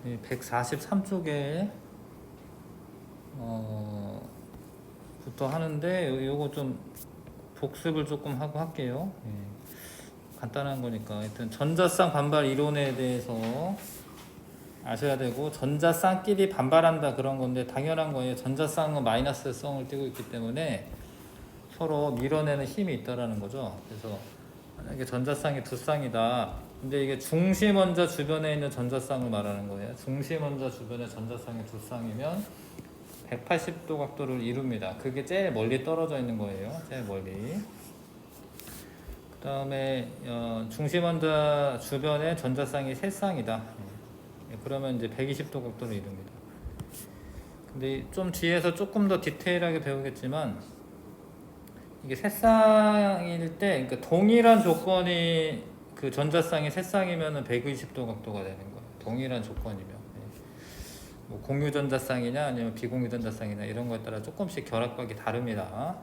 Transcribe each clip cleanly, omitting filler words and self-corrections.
143쪽에 부터 하는데 요거 좀 복습을 조금 하고 할게요. 간단한 거니까. 하여튼 전자쌍 반발 이론에 대해서 아셔야 되고, 전자쌍끼리 반발한다 그런 건데 당연한 거예요. 전자쌍은 마이너스 성을 띠고 있기 때문에 서로 밀어내는 힘이 있다라는 거죠. 그래서 만약에 전자쌍이 두 쌍이다. 근데 이게 중심 원자 주변에 있는 전자쌍을 말하는 거예요. 중심 원자 주변에 전자쌍이 두 쌍이면 180도 각도를 이룹니다. 그게 제일 멀리 떨어져 있는 거예요. 제일 멀리. 그 다음에 중심 원자 주변에 전자쌍이 세 쌍이다. 그러면 이제 120도 각도를 이룹니다. 근데 좀 뒤에서 조금 더 디테일하게 배우겠지만, 이게 세 쌍일 때, 그러니까 동일한 조건이 그 전자쌍이 세 쌍이면은 120도 각도가 되는 거예요. 동일한 조건이면. 뭐 공유 전자쌍이냐 아니면 비공유 전자쌍이냐 이런 거에 따라 조금씩 결합각이 다릅니다.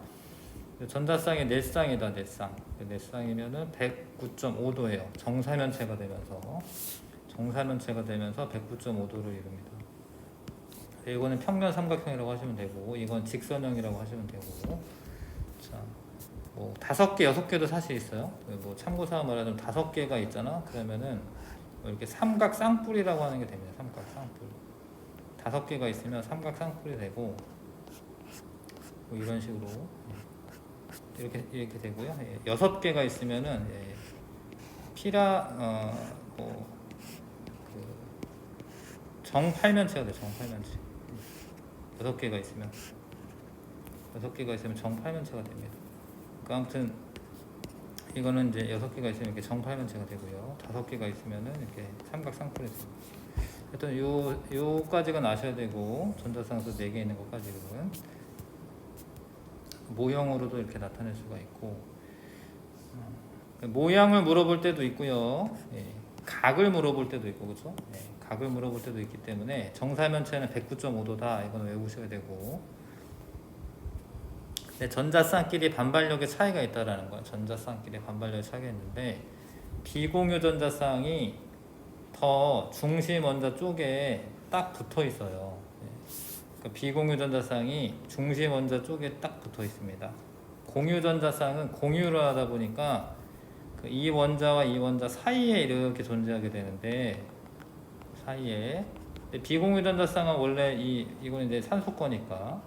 전자쌍이 네 쌍이다, 네 쌍. 네 쌍이면은 109.5도예요. 정사면체가 되면서 109.5도를 이룹니다. 이거는 평면 삼각형이라고 하시면 되고, 이건 직선형이라고 하시면 되고. 자, 뭐 5개, 6개도 사실 있어요. 뭐 참고사항 말하자면 5개가 있잖아. 그러면은 뭐 이렇게 삼각 쌍뿔이라고 하는 게 됩니다. 삼각 쌍뿔. 5개가 있으면 삼각 쌍뿔이 되고, 뭐 이런 식으로 이렇게 되고요. 6개가 있으면은 정팔면체가 돼요. 정팔면체. 6개가 있으면 정팔면체가 됩니다. 그러니까 아무튼 이거는 이제 6개가 있으면 이렇게 정팔면체가 되고요. 5개가 있으면은 이렇게 삼각 쌍뿔이 됩니다. 하여튼 요까지는 아셔야 되고, 전자쌍수 4개 있는 것까지는 모형으로도 이렇게 나타낼 수가 있고, 모양을 물어볼 때도 있고요. 각을 물어볼 때도 있고, 그렇죠? 각을 물어볼 때도 있기 때문에 정사면체는 109.5도다. 이건 외우셔야 되고. 근데 전자쌍끼리 반발력의 차이가 있다라는 거예요. 전자쌍끼리 반발력의 차이가 있는데, 비공유 전자쌍이 더 중심 원자 쪽에 딱 붙어 있어요. 그러니까 비공유 전자쌍이 중심 원자 쪽에 딱 붙어 있습니다. 공유 전자쌍은 공유를 하다 보니까 이 원자와 이 원자 사이에 이렇게 존재하게 되는데, 사이에. 근데 비공유 전자쌍은 원래 이건 이제 산소 거니까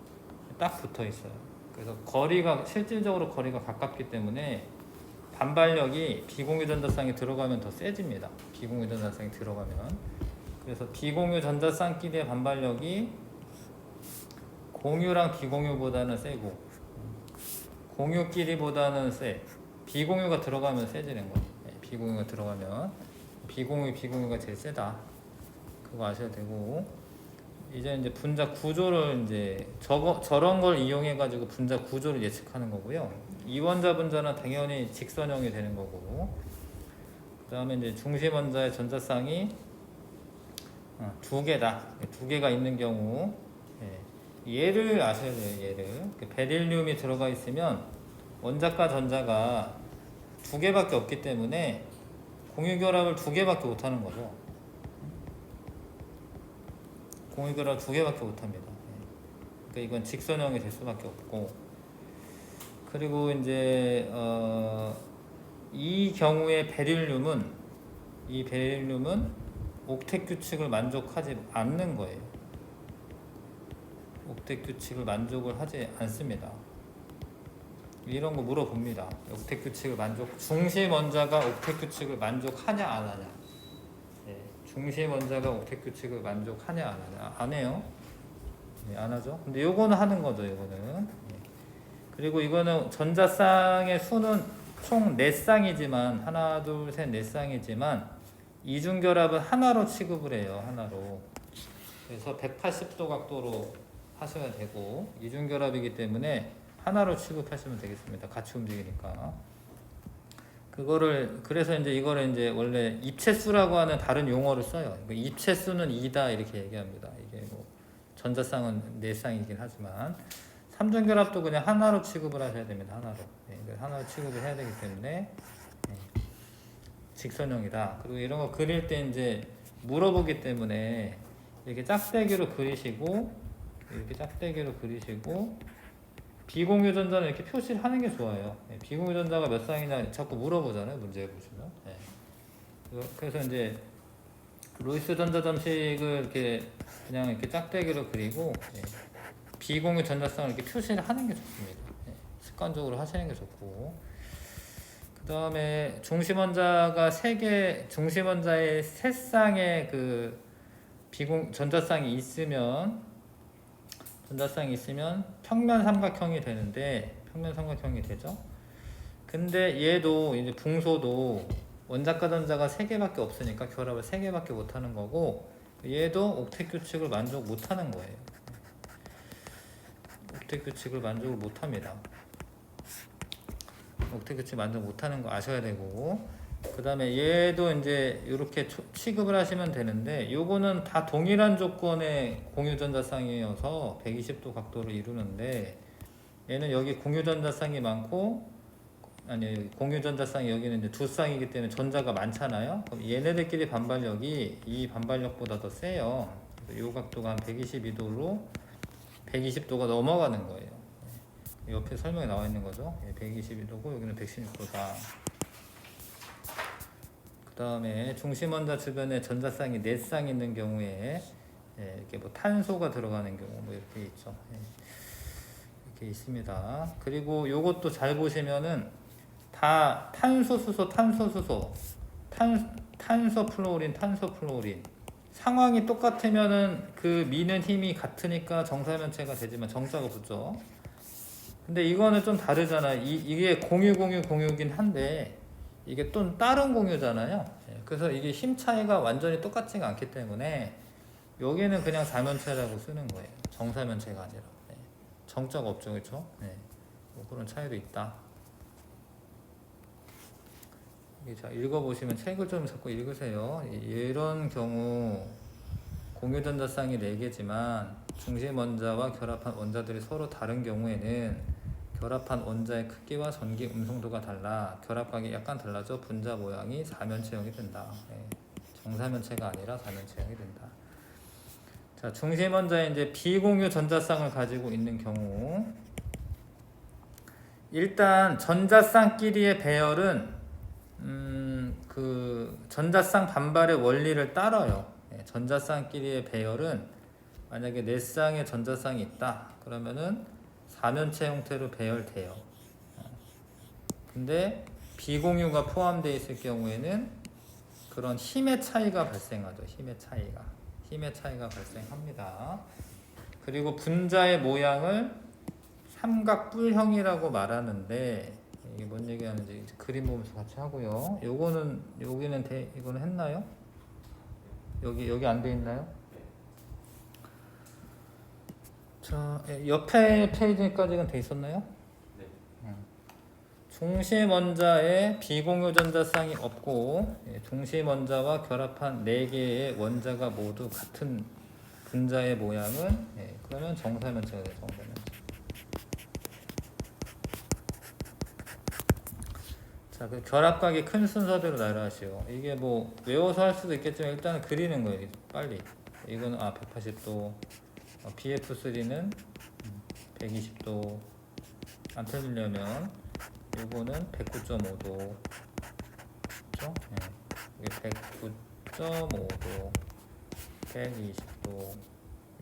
딱 붙어 있어요. 그래서 실질적으로 거리가 가깝기 때문에 반발력이 비공유 전자쌍이 들어가면 더 세집니다. 비공유 전자쌍이 들어가면. 그래서 비공유 전자쌍끼리의 반발력이 공유랑 비공유보다는 세고, 공유끼리보다는 세. 비공유가 들어가면 세지는 거예요. 비공유가 들어가면 비공유가 제일 세다. 그거 아셔야 되고, 이제 분자 구조를 저런 걸 이용해 가지고 분자 구조를 예측하는 거고요. 이원자 분자는 당연히 직선형이 되는 거고, 그다음에 이제 중심 원자의 전자쌍이 2개다. 2개가 있는 경우, 얘를 아셔야 돼요. 얘를. 베릴륨이 들어가 있으면 원자과 전자가 2개밖에 없기 때문에 공유결합을 2개밖에 못하는 거죠. 공유결합 2개밖에 못합니다. 그러니까 이건 직선형이 될 수밖에 없고, 그리고 이제 이 경우에 베릴륨은 옥텟 규칙을 만족하지 않는 거예요. 옥텟 규칙을 만족을 하지 않습니다. 이런 거 물어봅니다. 옥텟 규칙을 중심 원자가 옥텟 규칙을 만족하냐 안 하냐. 중심 원자가 옥텟 규칙을 만족하냐 안 하냐. 안 해요. 안 하죠. 근데 요거는 하는 거죠. 요거는. 그리고 이거는 전자쌍의 수는 총 4쌍이지만, 하나 둘 셋 4쌍이지만 이중결합은 하나로 취급을 해요. 하나로. 그래서 180도 각도로 하셔야 되고, 이중결합이기 때문에 하나로 취급하시면 되겠습니다. 같이 움직이니까. 그래서 이거를 원래 입체수라고 하는 다른 용어를 써요. 입체수는 2다 이렇게 얘기합니다. 이게 뭐 전자쌍은 4쌍이긴 하지만, 삼중결합도 그냥 하나로 취급을 하셔야 됩니다. 하나로 취급을 해야 되기 때문에 직선형이다. 그리고 이런 거 그릴 때 물어보기 때문에 이렇게 짝대기로 그리시고 이렇게 짝대기로 그리시고 비공유 전자는 이렇게 표시를 하는 게 좋아요. 비공유 전자가 몇 쌍이냐 자꾸 물어보잖아요. 문제 보시면. 그래서 이제 로이스 전자 점식을 이렇게 그냥 이렇게 짝대기로 그리고 비공유 전자쌍을 이렇게 표시를 하는 게 좋습니다. 습관적으로 하시는 게 좋고, 그 다음에 중심원자가 중심원자의 세 쌍의 그 전자쌍이 있으면 평면 삼각형이 되는데, 평면 삼각형이 되죠. 근데 얘도 이제 붕소도 원자과 전자가 3개밖에 없으니까 결합을 3개밖에 못하는 거고, 얘도 옥텟 규칙을 만족 못하는 거예요. 옥텟 규칙을 만족을 못합니다. 옥텟 규칙 만족 못하는 거 아셔야 되고, 그 다음에 얘도 이제 이렇게 취급을 하시면 되는데, 요거는 다 동일한 조건의 공유전자쌍이어서 120도 각도를 이루는데, 얘는 여기 공유전자쌍이 많고, 아니 공유전자쌍이 여기는 이제 두 쌍이기 때문에 전자가 많잖아요. 그럼 얘네들끼리 반발력이 이 반발력보다 더 세요. 그래서 이 각도가 한 122도로 120도가 넘어가는 거예요. 옆에 설명에 나와 있는 거죠. 122도고 여기는 116도다. 그 다음에 중심원자 주변에 전자쌍이 4쌍 있는 경우에 이렇게 뭐 탄소가 들어가는 경우 뭐 이렇게 있죠. 이렇게 있습니다. 그리고 요것도 잘 보시면은 다 탄소, 수소, 탄소, 수소, 탄소, 플로린, 탄소, 플로린. 상황이 똑같으면은 그 미는 힘이 같으니까 정사면체가 되지만 정자가 붙죠. 근데 이거는 좀 다르잖아. 이게 공유긴 한데 이게 또 다른 공유잖아요. 그래서 이게 힘 차이가 완전히 똑같지가 않기 때문에 여기는 그냥 사면체라고 쓰는 거예요. 정사면체가 아니라. 정자가 없죠, 그렇죠? 뭐 그런 차이도 있다. 자, 읽어보시면 책을 좀 자꾸 읽으세요. 이런 경우 공유전자쌍이 4개지만 중심원자와 결합한 원자들이 서로 다른 경우에는 결합한 원자의 크기와 전기 음성도가 달라 결합각이 약간 달라져 분자 모양이 사면체형이 된다. 정사면체가 아니라 사면체형이 된다. 자, 중심원자에 이제 비공유 전자쌍을 가지고 있는 경우, 일단 전자쌍끼리의 배열은 그 전자쌍 반발의 원리를 따라요. 전자쌍끼리의 배열은 만약에 4쌍의 전자쌍이 있다 그러면은 사면체 형태로 배열돼요. 근데 비공유가 포함되어 있을 경우에는 그런 힘의 차이가 발생하죠. 힘의 차이가 발생합니다. 그리고 분자의 모양을 삼각뿔형이라고 말하는데, 이게 뭔 얘기하는지 그림 보면서 같이 하고요. 여기는 이거는 했나요? 여기 안 돼 있나요? 자, 옆에 페이지까지는 돼 있었나요? 네. 중심 원자에 비공유 전자쌍이 없고 중심 원자와 결합한 4개의 원자가 모두 같은 분자의 모양은 그러면 정사면체가 돼요. 정사면체. 자, 그 결합각이 큰 순서대로 나열하시오. 이게 뭐 외워서 할 수도 있겠지만 일단은 그리는 거예요. 빨리. 이거는 180도. BF3는 120도. 안 틀리려면 이거는 109.5도. 그렇죠? 이게 109.5도. 120도.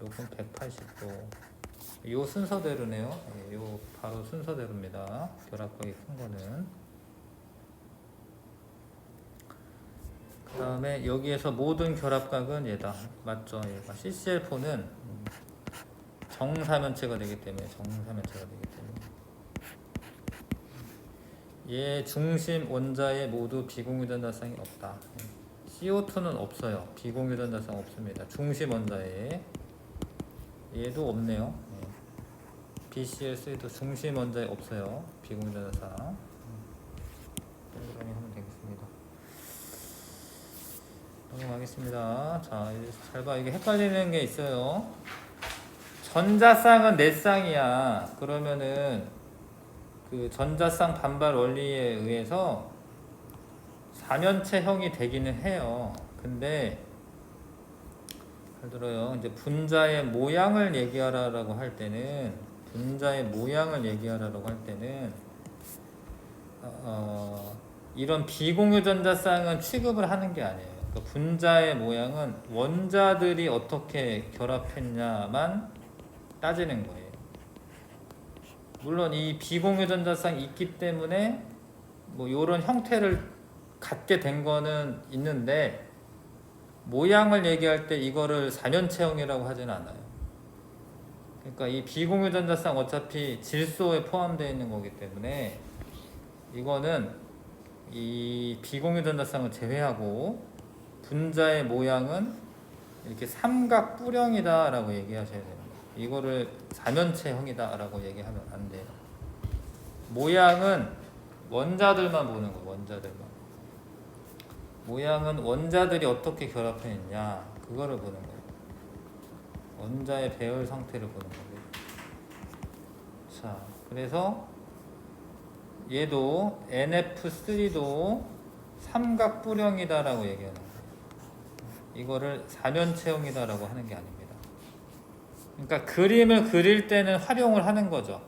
요건 180도. 요 순서대로네요. 요 바로 순서대로입니다. 결합각이 큰 거는. 그 다음에 여기에서 모든 결합각은 얘다. 맞죠? 얘가 CCl4는 정사면체가 되기 때문에 얘 중심 원자에 모두 비공유 전자쌍이 없다. CO2는 없어요. 비공유 전자쌍 없습니다. 중심 원자에 얘도 없네요. BCl3도 중심 원자에 없어요. 비공유 전자쌍. 동그라미 하면 되겠습니다. 넘어가겠습니다. 자, 잘 봐. 이게 헷갈리는 게 있어요. 전자쌍은 4쌍이야. 그러면은 그 전자쌍 반발 원리에 의해서 사면체형이 되기는 해요. 근데 예를 들어요. 이제 분자의 모양을 얘기하라라고 할 때는 이런 비공유 전자쌍은 취급을 하는 게 아니에요. 그러니까 분자의 모양은 원자들이 어떻게 결합했냐만 따지는 거예요. 물론 이 비공유 전자쌍이 있기 때문에 뭐 이런 형태를 갖게 된 거는 있는데 모양을 얘기할 때 이거를 사면체형이라고 하지는 않아요. 그러니까 이 비공유 전자쌍 어차피 질소에 포함되어 있는 거기 때문에 이거는 이 비공유 전자쌍을 제외하고 분자의 모양은 이렇게 삼각 뿌령이다라고 얘기하셔야 됩니다. 이거를 사면체형이다라고 얘기하면 안 돼요. 모양은 원자들만 보는 거예요. 원자들만. 모양은 원자들이 어떻게 결합했냐 그거를 보는 거예요. 원자의 배열 상태를 보는 거예요. 자, 그래서 얘도 NF3도 삼각뿔형이다라고 얘기하는 거예요. 이거를 사면체형이다라고 하는 게 아닙니다. 그러니까 그림을 그릴 때는 활용을 하는 거죠.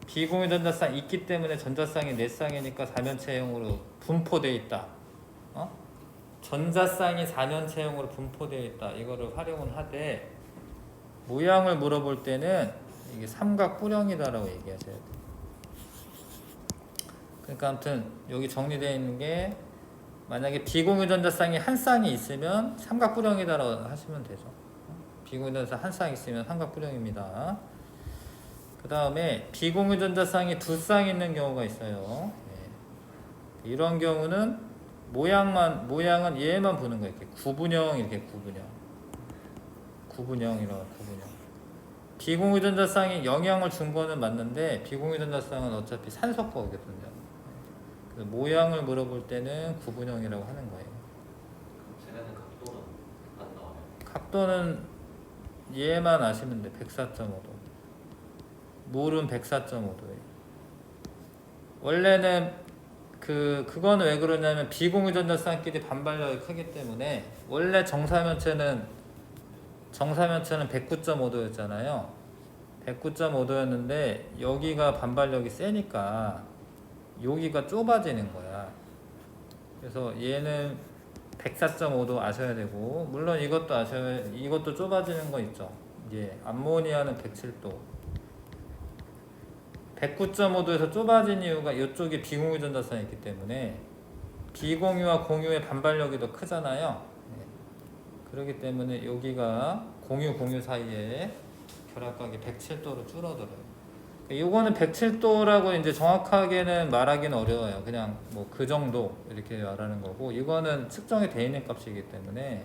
비공유 전자쌍이 있기 때문에 전자쌍이 4쌍이니까 사면체형으로 분포되어 있다. 전자쌍이 사면체형으로 분포되어 있다. 이거를 활용을 하되 모양을 물어볼 때는 이게 삼각뿔형이다라고 얘기하셔야 돼요. 그러니까 아무튼 여기 정리되어 있는 게 만약에 비공유 전자쌍이 한 쌍이 있으면 삼각뿔형이다라고 하시면 되죠. 비공유 전자쌍 한 쌍 있으면 삼각뿔형입니다. 그 다음에 비공유 전자쌍이 2쌍 있는 경우가 있어요. 이런 경우는 모양은 얘만 보는 거예요. 이렇게 구분형, 이렇게 구분형. 비공유 전자쌍이 영향을 준 거는 맞는데 비공유 전자쌍은 어차피 산소 거거든요. 그래서 모양을 물어볼 때는 구분형이라고 하는 거예요. 쟤네는 각도는 안 나와요. 각도는 얘만 아시면 돼. 104.5도. 물은 104.5도예요. 원래는 그거는 왜 그러냐면 비공유 전자쌍끼리 반발력이 크기 때문에 원래 정사면체는 109.5도였잖아요. 109.5도였는데 여기가 반발력이 세니까 여기가 좁아지는 거야. 그래서 얘는 104.5도 아셔야 되고 물론 이것도 좁아지는 거 있죠. 예, 암모니아는 107도. 109.5도에서 좁아진 이유가 이쪽에 비공유 전자쌍이 있기 때문에 비공유와 공유의 반발력이 더 크잖아요. 그렇기 때문에 여기가 공유 사이에 결합각이 107도로 줄어들어요. 이거는 107도라고 이제 정확하게는 말하기는 어려워요. 그냥 뭐 그 정도 이렇게 말하는 거고 이거는 측정이 되어 있는 값이기 때문에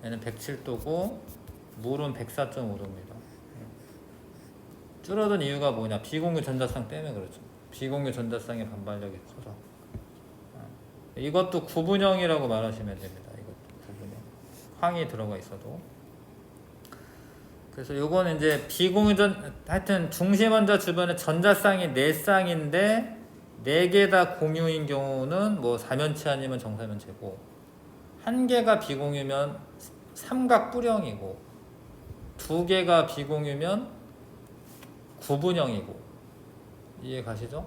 얘는 107도고 물은 104.5도입니다. 줄어든 이유가 뭐냐? 비공유 전자쌍 때문에 그렇죠. 비공유 전자쌍의 반발력이 커서. 이것도 구분형이라고 말하시면 됩니다. 이것도 구분형. 황이 들어가 있어도. 그래서 요거는 이제 하여튼 중심 원자 주변에 전자쌍이 4쌍인데 4개 다 공유인 경우는 뭐 사면체 아니면 정사면체고 1개가 비공유면 삼각뿔형이고 2개가 비공유면 구분형이고 이해 가시죠?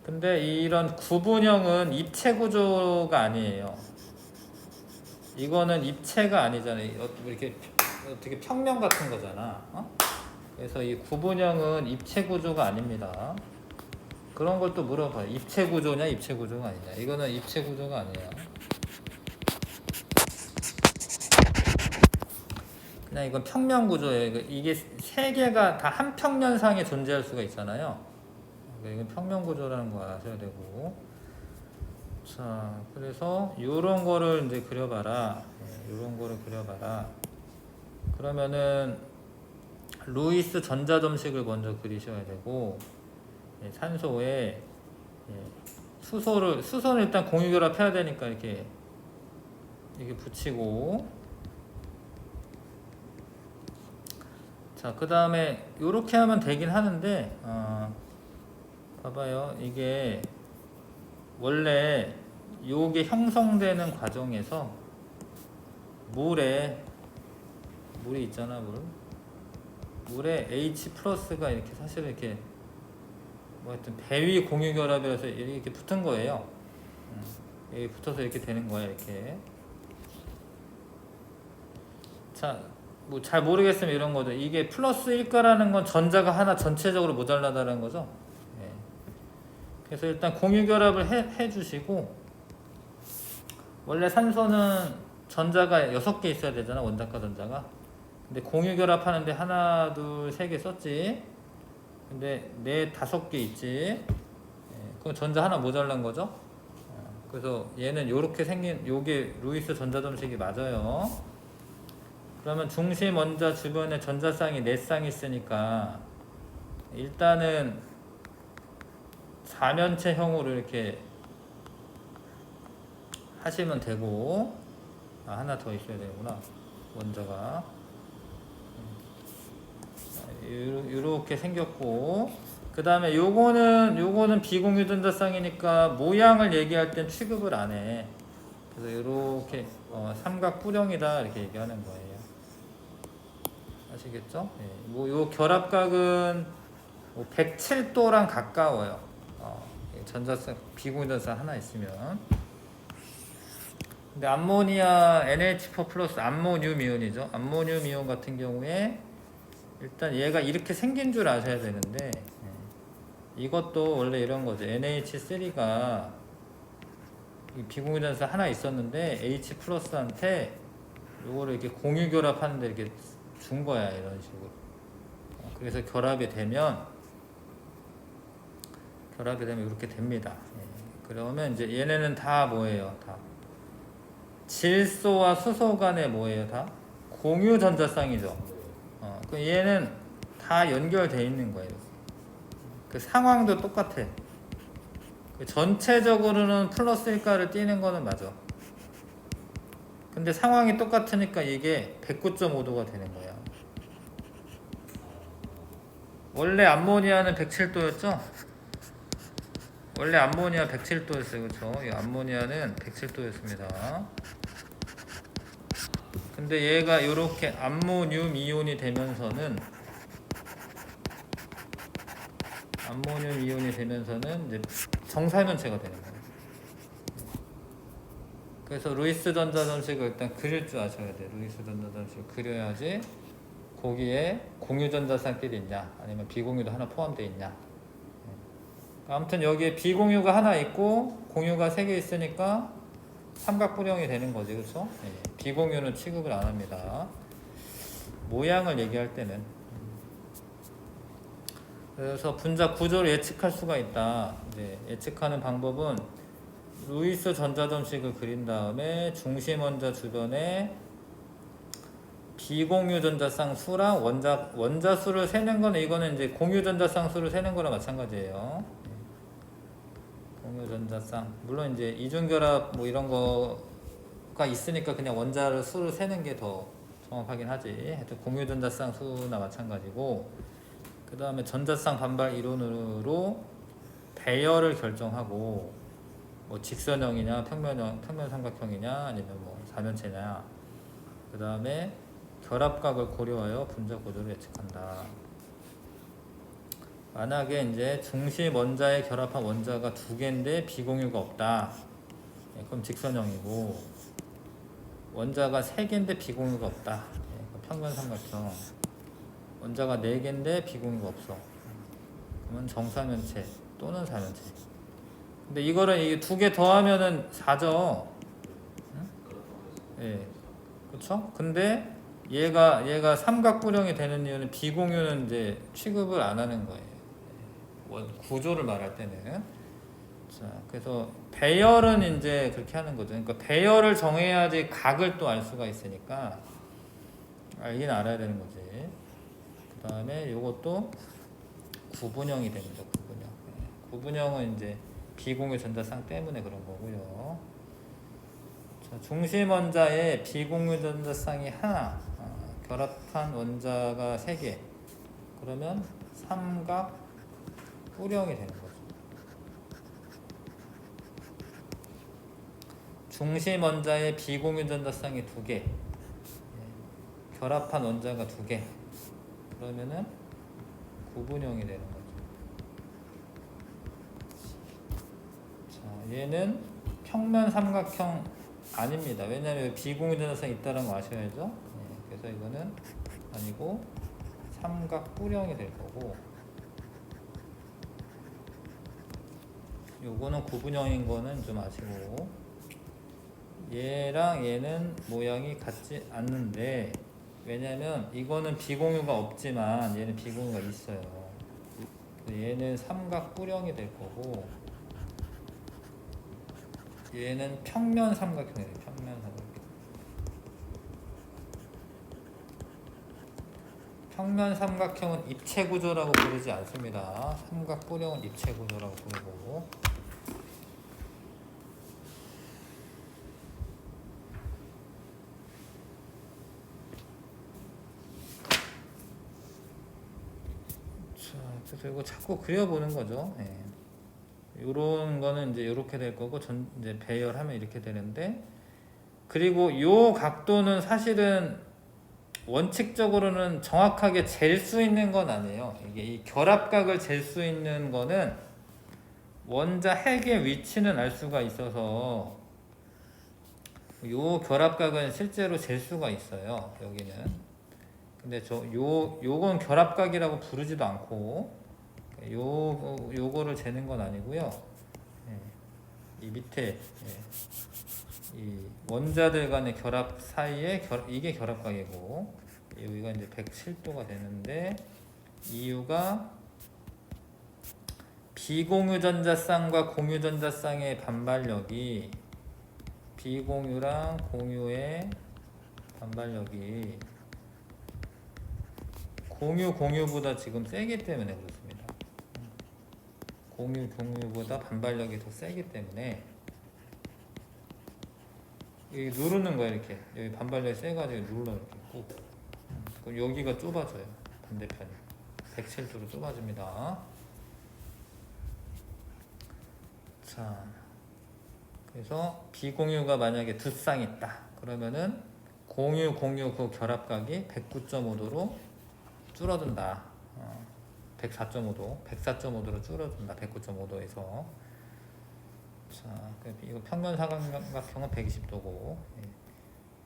근데 이런 구분형은 입체 구조가 아니에요. 이거는 입체가 아니잖아요. 이렇게 어떻게 평면 같은 거잖아. 그래서 이 구분형은 입체 구조가 아닙니다. 그런 걸 또 물어봐요. 입체 구조냐, 입체 구조가 아니냐. 이거는 입체 구조가 아니에요. 그냥 이건 평면 구조예요. 이게 세 개가 다 한 평면상에 존재할 수가 있잖아요. 이건 평면 구조라는 거 아셔야 되고. 자, 그래서 요런 거를 이제 그려봐라. 요런 거를 그려봐라. 그러면은 루이스 전자점식을 먼저 그리셔야 되고 산소에 수소는 일단 공유결합해야 되니까 이렇게 붙이고 자, 그 다음에 요렇게 하면 되긴 하는데 봐봐요. 이게 원래 요게 형성되는 과정에서 물이 있잖아. 물에 H 플러스가 이렇게 사실 이렇게 뭐 하여튼 배위 공유 결합이라서 이렇게 붙은 거예요. 여기 붙어서 이렇게 되는 거야. 이렇게. 자, 뭐 잘 모르겠으면 이런 거죠. 이게 플러스일까라는 건 전자가 하나 전체적으로 모자라다는 거죠. 예. 그래서 일단 공유 결합을 해 주시고, 원래 산소는 전자가 6개 있어야 되잖아. 원자과 전자가. 근데 공유 결합하는데 하나, 둘, 세 개 썼지. 근데 4, 5개 있지. 예. 그럼 전자 하나 모자란 거죠. 그래서 얘는 요렇게 생긴 요게 루이스 전자점식이 맞아요. 그러면 중심 원자 주변에 전자쌍이 4쌍 있으니까 일단은 사면체형으로 이렇게 하시면 되고, 하나 더 있어야 되구나. 원자가 이렇게 생겼고, 그 다음에 요거는 비공유 전자쌍이니까 모양을 얘기할 땐 취급을 안 해. 그래서 이렇게 삼각 뿌령이다 이렇게 얘기하는 거예요. 아시겠죠? 예. 요 결합각은 107도랑 가까워요. 전자쌍 비공유 전자쌍 하나 있으면. 근데 암모니아 NH4 플러스 암모늄 이온이죠. 암모늄 이온 같은 경우에 일단 얘가 이렇게 생긴 줄 아셔야 되는데, 이것도 원래 이런 거죠. NH3가 비공유 전자 하나 있었는데 H 플러스한테 요거를 이렇게 공유 결합하는데 이렇게 준 거야. 이런 식으로. 그래서 결합이 되면 이렇게 됩니다. 그러면 이제 얘네는 다 뭐예요? 다 질소와 수소 간에 뭐예요? 다 공유 전자쌍이죠. 그 얘는 다 연결돼 있는 거예요. 그 상황도 똑같아. 그 전체적으로는 플러스일까를 띄는 거는 맞아. 근데 상황이 똑같으니까 이게 109.5도가 되는 거야. 원래 암모니아는 107도였죠? 원래 암모니아 107도였어요. 그렇죠? 이 암모니아는 107도였습니다. 근데 얘가 이렇게 암모늄 이온이 되면서는 이제 정사면체가 되는 거예요. 그래서 루이스 전자점식을 일단 그릴 줄 아셔야 돼요. 루이스 전자점식을 그려야지 거기에 공유 전자쌍끼리 있냐, 아니면 비공유도 하나 포함되어 있냐. 아무튼 여기에 비공유가 하나 있고 공유가 3개 있으니까 삼각부령이 되는 거지. 그렇죠? 비공유는 취급을 안 합니다. 모양을 얘기할 때는. 그래서 분자 구조를 예측할 수가 있다. 이제 예측하는 방법은 루이스 전자점식을 그린 다음에 중심 원자 주변에 비공유 전자쌍 수랑 원자 수를 세는 거는, 이거는 이제 공유 전자쌍 수를 세는 거랑 마찬가지예요. 공유 전자쌍, 물론 이제 이중결합 뭐 이런 거가 있으니까 그냥 원자 수를 세는 게 더 정확하긴 하지. 하여튼 공유 전자쌍 수나 마찬가지고, 그 다음에 전자쌍 반발 이론으로 배열을 결정하고, 뭐 직선형이냐 평면 삼각형이냐 아니면 뭐 사면체냐, 그 다음에 결합각을 고려하여 분자 구조를 예측한다. 만약에 이제 중심 원자에 결합한 원자가 2개인데 비공유가 없다. 그럼 직선형이고, 원자가 3개인데 비공유가 없다. 그럼 평면 삼각형. 원자가 4개인데 비공유가 없어. 그러면 정사면체 또는 사면체. 근데 이거를 이게 2개 더하면은 4죠. 응? 예. 그렇죠? 근데 얘가 삼각부령이 되는 이유는 비공유는 이제 취급을 안 하는 거예요. 구조를 말할 때는. 자, 그래서 배열은 이제 그렇게 하는 거죠. 그러니까 배열을 정해야지 각을 또 알 수가 있으니까 알긴 알아야 되는 거지. 그 다음에 요것도 구분형이 됩니다. 구분형은 이제 비공유 전자쌍 때문에 그런 거고요. 자, 중심 원자에 비공유 전자쌍이 하나, 결합한 원자가 3개. 그러면 삼각 뿌령이 되는 거죠. 중심 원자에 비공유 전자쌍이 2개. 결합한 원자가 2개. 그러면은 구분형이 되는 거죠. 자, 얘는 평면 삼각형 아닙니다. 왜냐하면 비공유 전자쌍이 있다는 거 아셔야죠. 그래서 이거는 아니고 삼각뿔형이 될 거고, 요거는 구분형인 거는 좀 아시고, 얘랑 얘는 모양이 같지 않는데, 왜냐면 이거는 비공유가 없지만 얘는 비공유가 있어요. 얘는 삼각뿔형이 될 거고, 얘는 평면 삼각형이 돼요. 평면 삼각형. 평면 삼각형은 입체 구조라고 부르지 않습니다. 삼각뿔형은 입체 구조라고 부르고. 자, 그래서 이거 자꾸 그려보는 거죠. 요런 거는 이제 이렇게 될 거고, 이제 배열하면 이렇게 되는데, 그리고 요 각도는 사실은 원칙적으로는 정확하게 잴 수 있는 건 아니에요. 이게 이 결합각을 잴 수 있는 거는 원자 핵의 위치는 알 수가 있어서, 요 결합각은 실제로 잴 수가 있어요. 여기는. 근데 요건 결합각이라고 부르지도 않고, 요거를 재는 건 아니고요. 이 밑에 이 원자들 간의 결합 사이에 이게 결합각이고, 여기가 이제 107도가 되는데, 이유가 비공유 전자쌍과 공유 전자쌍의 반발력이, 비공유랑 공유의 반발력이 공유보다 지금 세기 때문에 그렇습니다. 공유보다 반발력이 더 세기 때문에 여기 누르는 거야. 이렇게 여기 반발력이 세가지고 눌러 이렇게 꾹. 그럼 여기가 좁아져요. 반대편이 107도로 좁아집니다. 자, 그래서 비공유가 만약에 2쌍 있다 그러면은 공유 그 결합각이 109.5도로 줄어든다. 104.5도로 줄어든다. 109.5도에서. 자, 이거 평면 삼각형은 120도고,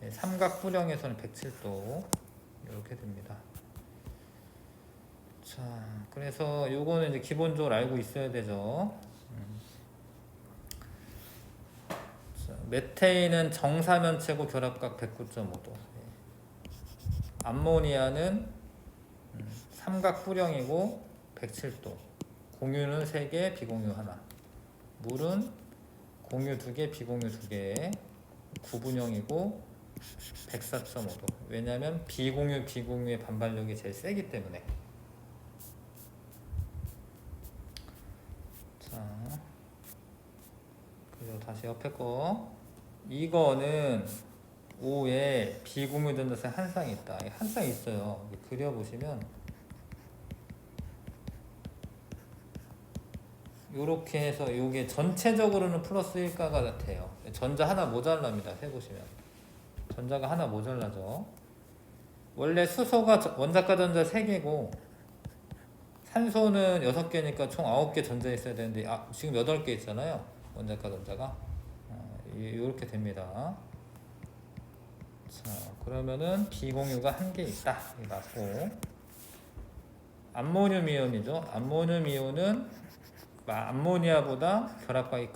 삼각뿔형에서는 107도 이렇게 됩니다. 자, 그래서 요거는 이제 기본적으로 알고 있어야 되죠. 자, 메테인은 정사면체고 결합각 109.5도. 암모니아는 삼각뿔형이고 107도. 공유는 3개, 비공유 1. 물은 공유 2개, 비공유 2개. 구분형이고 104.5도. 왜냐하면 비공유의 반발력이 제일 세기 때문에. 자, 그리고 다시 옆에 거. 이거는 5에 비공유 전자쌍 한 쌍이 있다. 한 쌍이 있어요. 그려보시면 요렇게 해서 요게 전체적으로는 플러스 1가가 같아요. 전자 하나 모자랍니다. 해보시면 전자가 하나 모자라죠. 원래 수소가 원자가 전자 3개고 산소는 6개니까 총 9개 전자 있어야 되는데 지금 8개 있잖아요. 원자가 전자가 이렇게 됩니다. 자, 그러면은 비공유가 1개 있다. 이게 맞고, 암모늄 이온이죠. 암모늄 이온은 암모니아보다 결합각이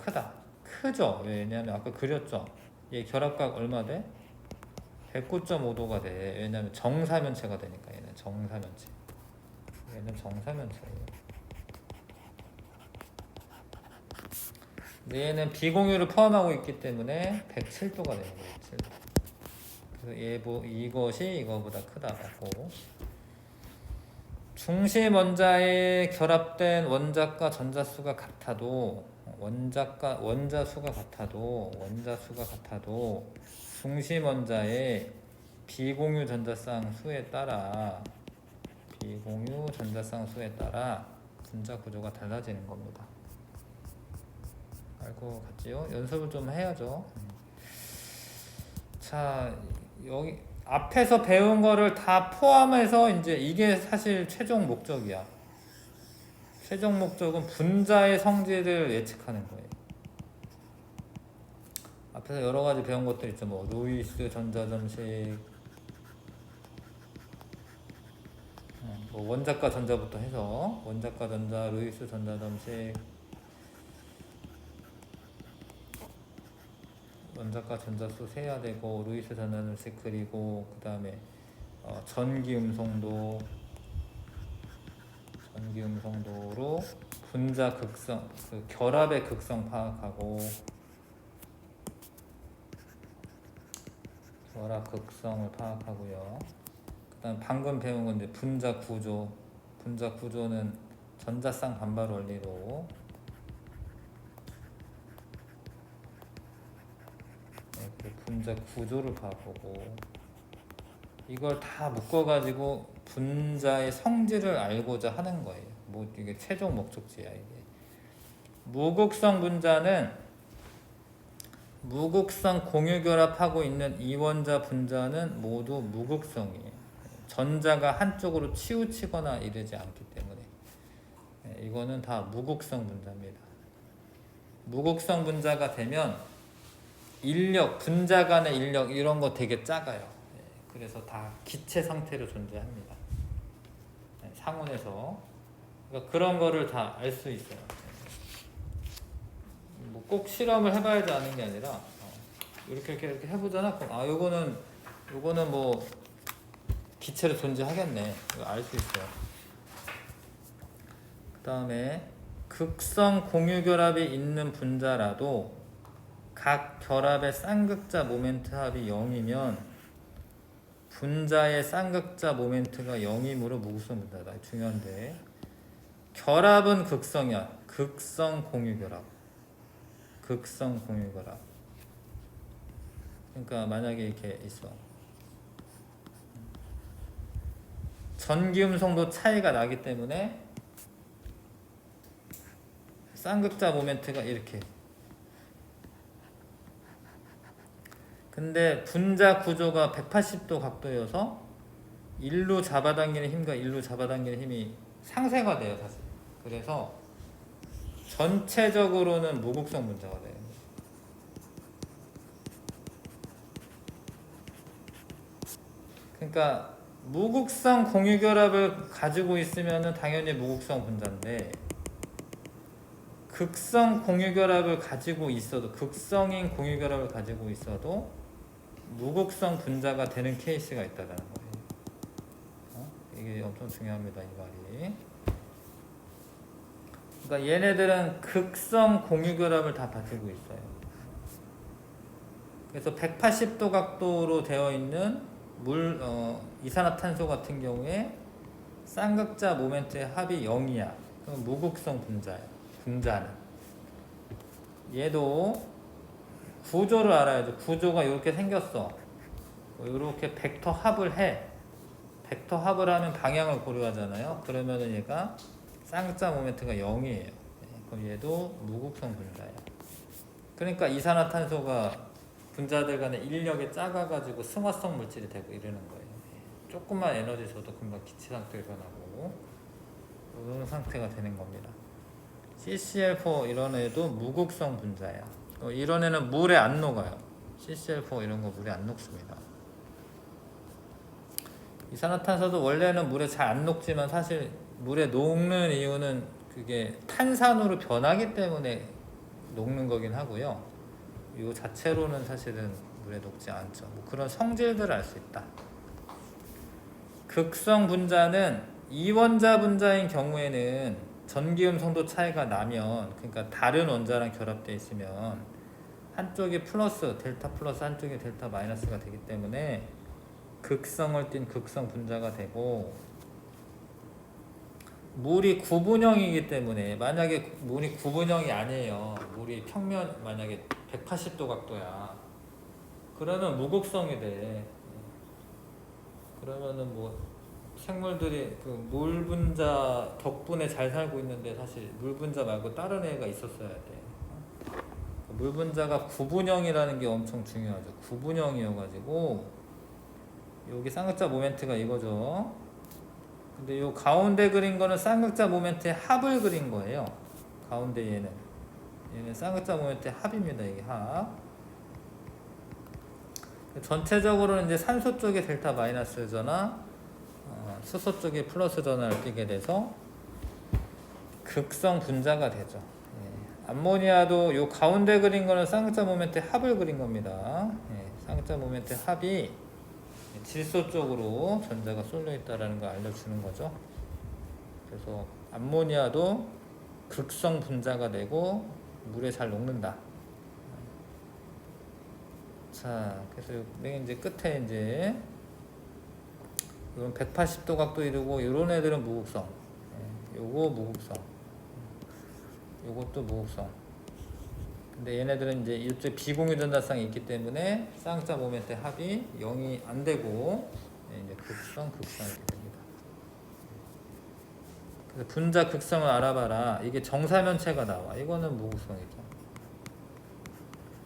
크죠. 왜냐하면 아까 그렸죠. 얘 결합각 얼마 돼? 109.5도가 돼. 왜냐하면 정사면체가 되니까. 얘는 정사면체. 얘는 정사면체예요. 얘는 비공유를 포함하고 있기 때문에 107도가 되는 거예요. 107도. 그래서 이것이 이거보다 크다고. 중심 원자에 결합된 원자과 전자수가 같아도 원자수가 같아도 중심 원자의 비공유 전자쌍 수에 따라 분자 구조가 달라지는 겁니다. 알고 갔지요? 연습을 좀 해야죠. 자, 여기 앞에서 배운 거를 다 포함해서 이제 이게 사실 최종 목적이야. 최종 목적은 분자의 성질을 예측하는 거예요. 앞에서 여러 가지 배운 것들 있죠. 뭐 루이스 전자점식, 뭐 원자과 전자부터 해서 원자과 전자, 루이스 전자점식, 원자과 전자수 세야 되고 루이스 전자점식, 그리고 그 다음에 전기 음성도, 전기 음성도로 분자 극성, 그 결합의 극성 파악하고, 결합 극성을 파악하고요. 그다음 방금 배운 건 이제 분자 구조. 분자 구조는 전자쌍 반발 원리로 그 분자 구조를 파악하고, 이걸 다 묶어가지고 분자의 성질을 알고자 하는 거예요. 뭐 이게 최종 목적지야 이게. 무극성 분자는 무극성 공유결합하고 있는 이원자 분자는 모두 무극성이에요. 전자가 한쪽으로 치우치거나 이러지 않기 때문에 이거는 다 무극성 분자입니다. 무극성 분자가 되면 인력, 분자 간의 인력 이런 거 되게 작아요. 그래서 다 기체 상태로 존재합니다. 상온에서. 그러니까 그런 거를 다 알 수 있어요. 뭐 꼭 실험을 해봐야지 아는 게 아니라 이렇게 해보잖아. 그럼 요거는 뭐 기체로 존재하겠네. 이거 알 수 있어요. 그 다음에 극성 공유결합이 있는 분자라도 각 결합의 쌍극자 모멘트 합이 0이면 분자의 쌍극자 모멘트가 0이므로 무극성 분자다. 중요한데 결합은 극성이야. 극성 공유결합. 극성 공유결합. 그러니까 만약에 이렇게 있어. 전기음성도 차이가 나기 때문에 쌍극자 모멘트가 이렇게. 근데 분자 구조가 180도 각도여서 일로 잡아당기는 힘과 일로 잡아당기는 힘이 상쇄가 돼요, 사실. 그래서 전체적으로는 무극성 분자가 돼요. 그러니까 무극성 공유결합을 가지고 있으면 당연히 무극성 분자인데, 극성 공유결합을 가지고 있어도, 극성인 공유결합을 가지고 있어도 무극성 분자가 되는 케이스가 있다는 거예요. 이게 엄청 중요합니다, 이 말이. 그러니까 얘네들은 극성 공유결합을 다 가지고 있어요. 그래서 180도 각도로 되어 있는 이산화탄소 같은 경우에 쌍극자 모멘트의 합이 0이야. 그럼 무극성 분자야. 분자는. 얘도 구조를 알아야죠. 구조가 이렇게 생겼어. 이렇게 벡터 합을 해. 벡터 합을 하면 방향을 고려하잖아요. 그러면은 얘가 쌍극자 모멘트가 0이에요. 그럼 얘도 무극성 분자야. 그러니까 이산화탄소가 분자들 간의 인력이 작아가지고 승화성 물질이 되고 이러는 거예요. 조금만 에너지 줘도 금방 기체 상태로 변하고 이런 상태가 되는 겁니다. CCl4 이런 애도 무극성 분자야. 이런 애는 물에 안 녹아요. CCl4 이런 거 물에 안 녹습니다. 이산화탄소도 원래는 물에 잘 안 녹지만 사실 물에 녹는 이유는 그게 탄산으로 변하기 때문에 녹는 거긴 하고요. 이 자체로는 사실은 물에 녹지 않죠. 뭐 그런 성질들을 알 수 있다. 극성 분자는 이원자 분자인 경우에는 전기음성도 차이가 나면, 그러니까 다른 원자랑 결합되어 있으면 한쪽이 플러스, 델타 플러스, 한쪽이 델타 마이너스가 되기 때문에 극성을 띤 극성 분자가 되고, 물이 구분형이기 때문에, 만약에 물이 구분형이 아니에요. 물이 평면 만약에 180도 각도야. 그러면 무극성이 돼. 그러면은 뭐 생물들이 그 물 분자 덕분에 잘 살고 있는데 사실 물 분자 말고 다른 애가 있었어야 돼. 물 분자가 구분형이라는 게 엄청 중요하죠. 구분형이어가지고 여기 쌍극자 모멘트가 이거죠. 근데 요 가운데 그린 거는 쌍극자 모멘트의 합을 그린 거예요. 가운데 얘는 쌍극자 모멘트의 합입니다. 이게 합. 전체적으로는 이제 산소 쪽에 델타 마이너스 전화, 수소 쪽에 플러스 전화를 띄게 돼서 극성 분자가 되죠. 예. 암모니아도 요 가운데 그린 거는 쌍극자 모멘트의 합을 그린 겁니다. 예. 쌍극자 모멘트의 합이 질소 쪽으로 전자가 쏠려 있다라는 걸 알려주는 거죠. 그래서 암모니아도 극성 분자가 되고 물에 잘 녹는다. 자, 그래서 맨 이제 끝에 이제 이런 180도 각도 이루고 이런 애들은 무극성. 요거 무극성. 요것도 무극성. 근데 얘네들은 이제 이쪽 비공유 전자쌍이 있기 때문에 쌍극자 모멘트 합이 0이 안 되고 이제 극성 이렇게 됩니다. 그래서 분자 극성을 알아봐라. 이게 정사면체가 나와. 이거는 무극성이죠.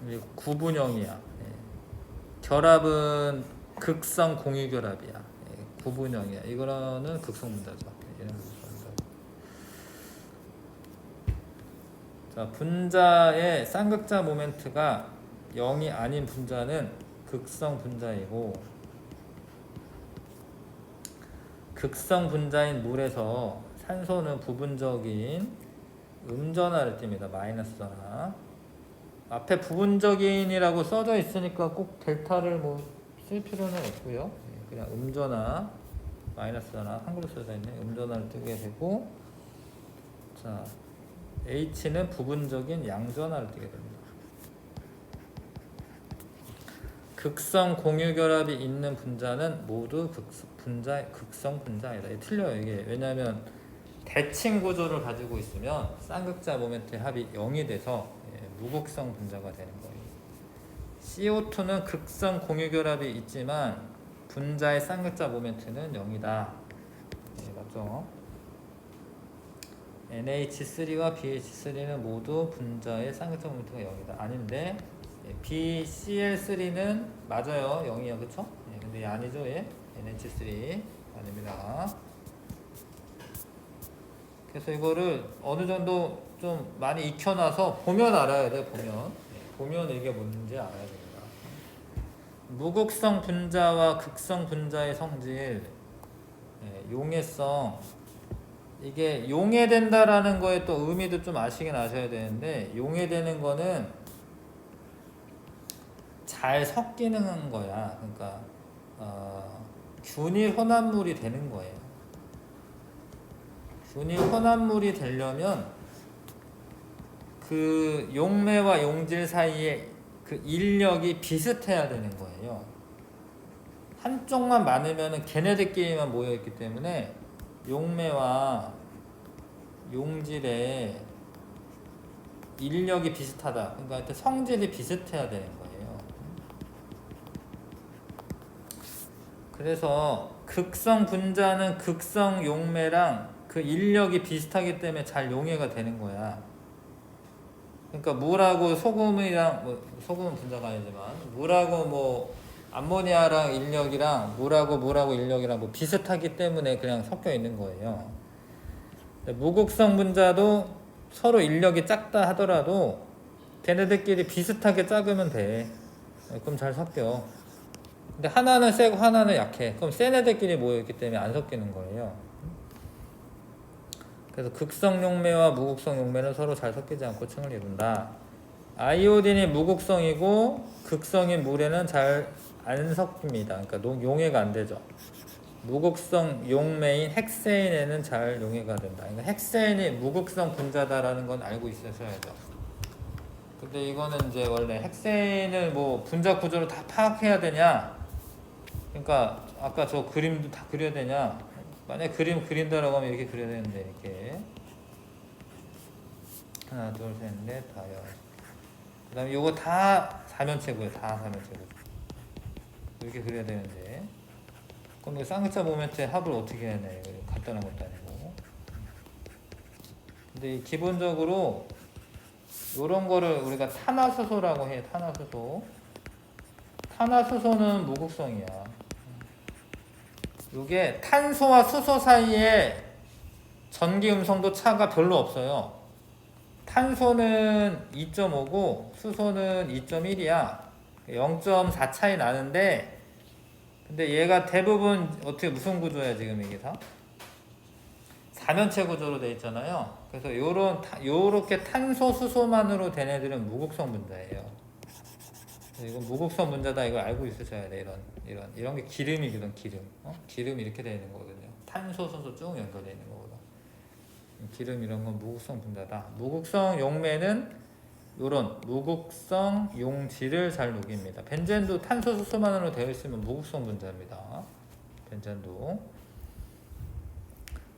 그리고 구분형이야. 결합은 극성 공유 결합이야. 구분형이야. 이거는 극성 분자죠. 얘는 극성 분자죠. 자, 분자의 쌍극자 모멘트가 0이 아닌 분자는 극성 분자이고, 극성 분자인 물에서 산소는 부분적인 음전하를 띱니다. 마이너스 전하. 앞에 부분적인이라고 써져 있으니까 꼭 델타를 뭐 쓸 필요는 없고요. 그냥 음전하, 마이너스 전하, 한글로 써져 있는 음전하를 뜨게 되고, 자, H는 부분적인 양전하를 뜨게 됩니다. 극성 공유 결합이 있는 분자는 모두 극성 분자이다. 이게 틀려요. 이게 왜냐하면 대칭 구조를 가지고 있으면 쌍극자 모멘트의 합이 0이 돼서 무극성 분자가 되는 거예요. CO2는 극성 공유 결합이 있지만 분자의 쌍극자 모멘트는 0이다. 맞죠? NH3와 BH3는 모두 분자의 쌍극자 모멘트가 0이다. 아닌데 BCl3는 맞아요. 0이야. 그쵸? 근데 얘 아니죠. 얘 NH3 아닙니다. 그래서 이거를 어느 정도 좀 많이 익혀놔서 보면 알아야 돼. 보면 이게 뭔지 알아야 됩니다. 무극성 분자와 극성 분자의 성질, 용해성. 이게 용해된다라는 거에 또 의미도 좀 아시긴 아셔야 되는데, 용해되는 거는 잘 섞이는 거야. 그러니까 균일 혼합물이 되는 거예요. 균일 혼합물이 되려면 그 용매와 용질 사이에 그 인력이 비슷해야 되는 거예요. 한쪽만 많으면 걔네들끼리만 모여있기 때문에 용매와 용질의 인력이 비슷하다. 그러니까 성질이 비슷해야 되는 거예요. 그래서 극성 분자는 극성 용매랑 그 인력이 비슷하기 때문에 잘 용해가 되는 거야. 그러니까 물하고 소금이랑 소금은 분자가 아니지만 물하고 암모니아랑 인력이랑 물하고 인력이랑 비슷하기 때문에 그냥 섞여 있는 거예요. 무극성 분자도 서로 인력이 작다 하더라도 걔네들끼리 비슷하게 작으면 돼. 그럼 잘 섞여. 근데 하나는 세고 하나는 약해. 그럼 센 애들끼리 모여있기 때문에 안 섞이는 거예요. 그래서 극성 용매와 무극성 용매는 서로 잘 섞이지 않고 층을 이룬다. 아이오딘이 무극성이고 극성인 물에는 잘 안 섞입니다. 그러니까 용해가 안 되죠. 무극성 용매인 헥세인에는 잘 용해가 된다. 그러니까 헥세인이 무극성 분자다라는 건 알고 있으셔야죠. 근데 이거는 이제 원래 헥세인을 분자 구조를 다 파악해야 되냐? 그러니까 아까 저 그림도 다 그려야 되냐? 만약에 그림 그린다라고 하면 이렇게 그려야 되는데, 이렇게 하나 둘 셋 넷 다섯. 그 다음에 요거 다 사면체고요. 다 사면체고 이렇게 그려야 되는데, 그럼 이 쌍극자 모멘트의 합을 어떻게 해야 되냐? 간단한 것도 아니고. 근데 기본적으로 요런 거를 우리가 탄화수소라고 해. 탄화수소는 무극성이야. 이게 탄소와 수소 사이에 전기 음성도 차가 별로 없어요. 탄소는 2.5고 수소는 2.1이야. 0.4 차이 나는데, 근데 얘가 대부분 어떻게 무슨 구조야 지금 이게 다? 사면체 구조로 돼 있잖아요. 그래서 요렇게 탄소 수소만으로 된 애들은 무극성 분자예요. 이건 무극성 분자다 이거 알고 있으셔야 돼. 이런 게 기름이거든. 기름 이렇게 되어 있는 거거든요. 탄소 수소 쭉 연결되어 있는 거거든. 기름 이런 건 무극성 분자다. 무극성 용매는 요런 무극성 용질을 잘 녹입니다. 벤젠도 탄소 수소만으로 되어 있으면 무극성 분자입니다. 벤젠도.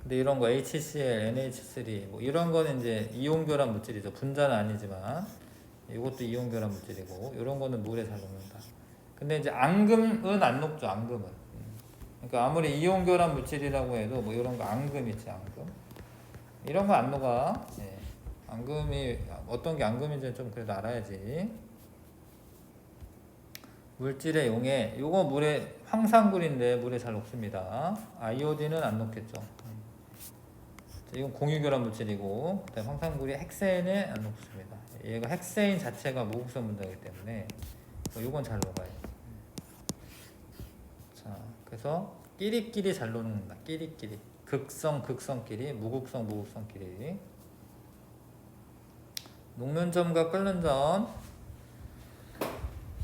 근데 이런 거 HCl, NH3 뭐 이런 거는 이제 이온 교란 물질이죠. 분자는 아니지만 이것도 이온 교란 물질이고 이런 거는 물에 잘 녹는다. 근데 이제 앙금은 안 녹죠. 앙금은. 그러니까 아무리 이온 교란 물질이라고 해도 뭐 이런 거 앙금 있지, 앙금. 이런 거 안 녹아. 예. 앙금이 어떤 게 앙금인지 좀 그래도 알아야지. 물질의 용해, 요거 물에 황산굴인데 물에 잘 녹습니다. 아이오딘은 안 녹겠죠. 이건 공유결합 물질이고, 그다음 황산굴이 헥세인에 안 녹습니다. 얘가 헥세인 자체가 무극성 분자이기 때문에 요건 잘 녹아요. 자, 그래서 끼리끼리 잘 녹는다. 끼리끼리. 극성끼리, 무극성끼리. 녹는 점과 끓는 점.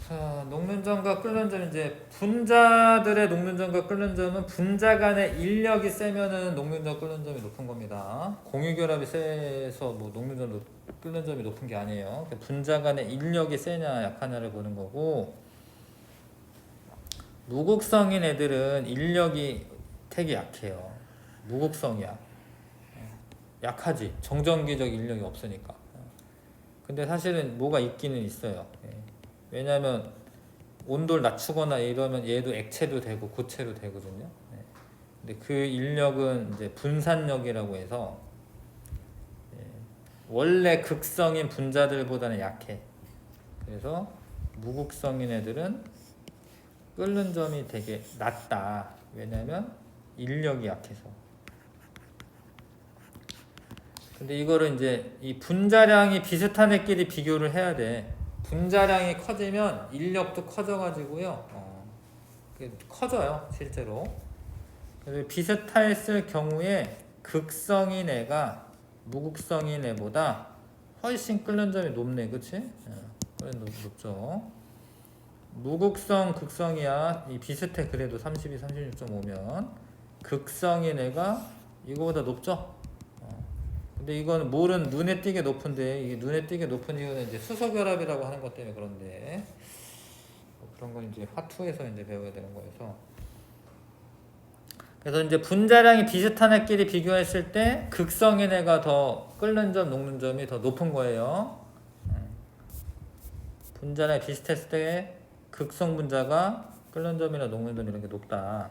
자, 녹는 점과 끓는 점, 이제 분자들의 녹는 점과 끓는 점은 분자 간의 인력이 세면은 녹는 점, 끓는 점이 높은 겁니다. 공유결합이 세서 뭐 녹는 점, 끓는 점이 높은 게 아니에요. 분자 간의 인력이 세냐 약하냐를 보는 거고, 무극성인 애들은 인력이 되게 약해요. 무극성이야. 약하지. 정전기적 인력이 없으니까. 근데 사실은 뭐가 있기는 있어요. 왜냐하면 온도를 낮추거나 이러면 얘도 액체도 되고 고체도 되거든요. 근데 그 인력은 이제 분산력이라고 해서 원래 극성인 분자들보다는 약해. 그래서 무극성인 애들은 끓는 점이 되게 낮다. 왜냐하면 인력이 약해서. 근데 이거를 이제 이 분자량이 비슷한 애끼리 비교를 해야 돼. 분자량이 커지면 인력도 커져가지고요. 커져요, 실제로. 그래서 비슷했을 경우에 극성인 애가 무극성인 애보다 훨씬 끓는 점이 높네, 그치? 높죠. 무극성, 극성이야. 이 비슷해, 그래도 32, 36.5면. 극성인 애가 이거보다 높죠? 근데 이거는 물은 눈에 띄게 높은데, 이게 눈에 띄게 높은 이유는 이제 수소 결합이라고 하는 것 때문에 그런데, 그런 건 이제 화투에서 이제 배워야 되는 거여서. 그래서 이제 분자량이 비슷한 애끼리 비교했을 때 극성인 애가 더 끓는 점, 녹는 점이 더 높은 거예요. 분자량이 비슷했을 때 극성 분자가 끓는 점이나 녹는 점 이런 게 높다.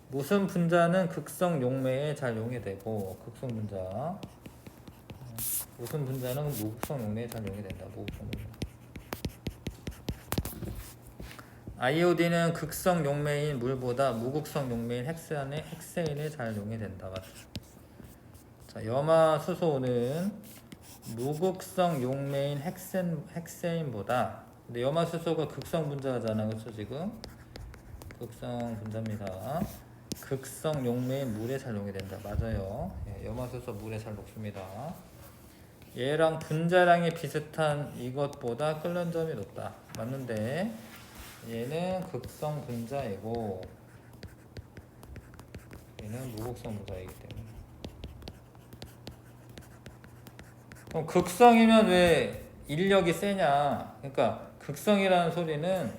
무슨 분자는 극성 용매에 잘 용해되고, 극성 분자. 무슨 분자는 무극성 용매에 잘 용해된다. 무극성 분자. 아이오딘은 극성 용매인 물보다 무극성 용매인 헥세인에 잘 용해된다. 맞죠? 자, 염화수소는 무극성 용매인 헥세인보다, 근데 염화수소가 극성 분자잖아, 그렇죠? 지금 극성 분자입니다. 극성 용매인 물에 잘 용해된다. 맞아요. 염화수소 물에 잘 녹습니다. 얘랑 분자량이 비슷한 이것보다 끓는 점이 높다. 맞는데 얘는 극성 분자이고 얘는 무극성 분자이기 때문에. 그럼 극성이면 왜 인력이 세냐? 그러니까 극성이라는 소리는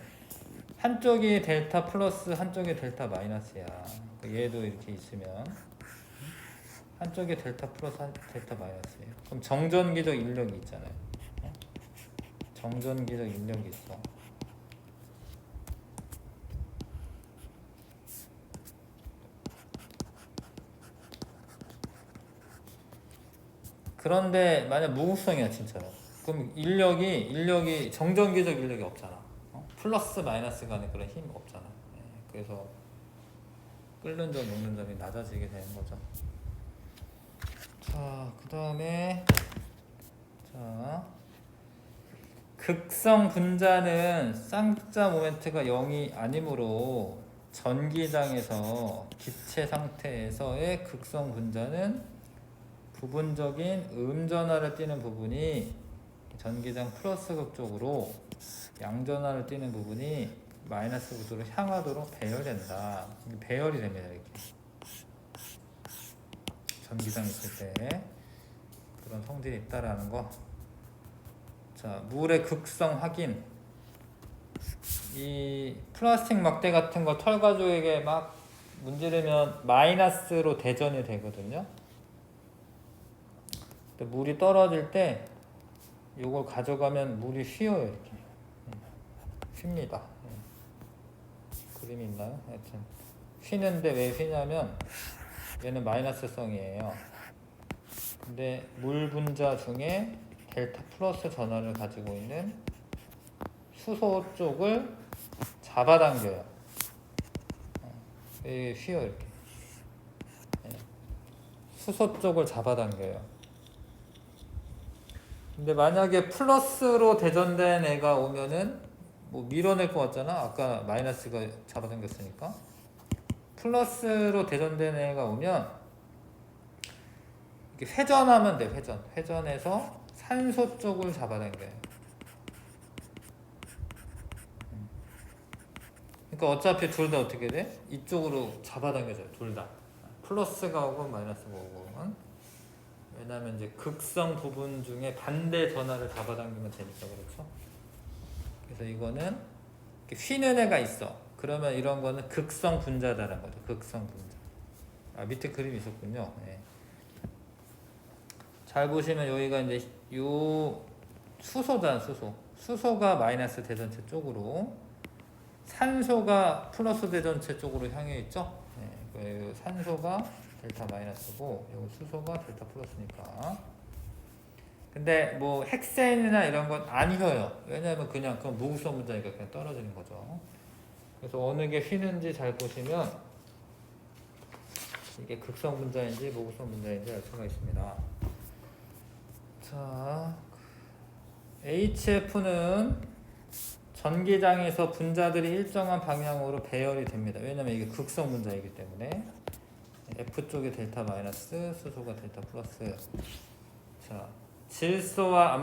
한쪽이 델타 플러스 한쪽이 델타 마이너스야. 얘도 이렇게 있으면 한쪽이 델타 플러스 델타 마이너스예요. 그럼 정전기적 인력이 있잖아요. 정전기적 인력이 있어. 그런데 만약 무극성이야 진짜로. 그럼 인력이 정전기적 인력이 없잖아. 플러스 마이너스 간에 그런 힘이 없잖아. 그래서 끓는 점, 녹는 점이 낮아지게 되는 거죠. 자, 그 다음에 자, 극성 분자는 쌍극자 모멘트가 0이 아니므로 전기장에서 기체 상태에서의 극성 분자는 부분적인 음전하를 띠는 부분이 전기장 플러스 극 쪽으로 양전하를 띠는 부분이 마이너스 극으로 향하도록 배열된다. 배열이 됩니다. 이렇게 전기장 있을 때 그런 성질이 있다라는 거. 자, 물의 극성 확인. 이 플라스틱 막대 같은 거 털가죽에게 막 문지르면 마이너스로 대전이 되거든요. 근데 물이 떨어질 때 이걸 가져가면 물이 휘어요. 이렇게 휩니다. 그림이 있나요? 하여튼 휘는데 왜 휘냐면 얘는 마이너스성이에요. 근데 물 분자 중에 델타 플러스 전하를 가지고 있는 수소 쪽을 잡아당겨요. 이게 휘어 이렇게. 수소 쪽을 잡아당겨요. 근데 만약에 플러스로 대전된 애가 오면은 뭐 밀어낼 것 같잖아. 아까 마이너스가 잡아당겼으니까. 플러스로 대전된 애가 오면 이렇게 회전하면 돼. 회전해서 산소 쪽을 잡아당겨요. 그러니까 어차피 둘 다 어떻게 돼? 이쪽으로 잡아당겨져요. 둘 다. 플러스가 오고 마이너스가 오고. 왜냐면 이제 극성 부분 중에 반대 전하를 잡아당기면 되니까 그렇죠. 그래서 이거는 휘는 애가 있어. 그러면 이런 거는 극성 분자다라는 거죠. 극성 분자. 아, 밑에 그림이 있었군요. 네. 잘 보시면 여기가 이제 요 수소잖아, 수소. 수소가 마이너스 대전체 쪽으로, 산소가 플러스 대전체 쪽으로 향해 있죠. 네. 산소가 델타 마이너스고, 여기 수소가 델타 플러스니까. 근데 뭐 핵센이나 이런 건 안 휘어요. 왜냐하면 그냥 그건 무극성 분자니까 그냥 떨어지는 거죠. 그래서 어느 게 휘는지 잘 보시면 이게 극성 분자인지 무극성 분자인지 알 수가 있습니다. 자, HF는 전기장에서 분자들이 일정한 방향으로 배열이 됩니다. 왜냐면 이게 극성 분자이기 때문에. F 쪽이 델타 마이너스, 수소가 델타 플러스. 자, 질소와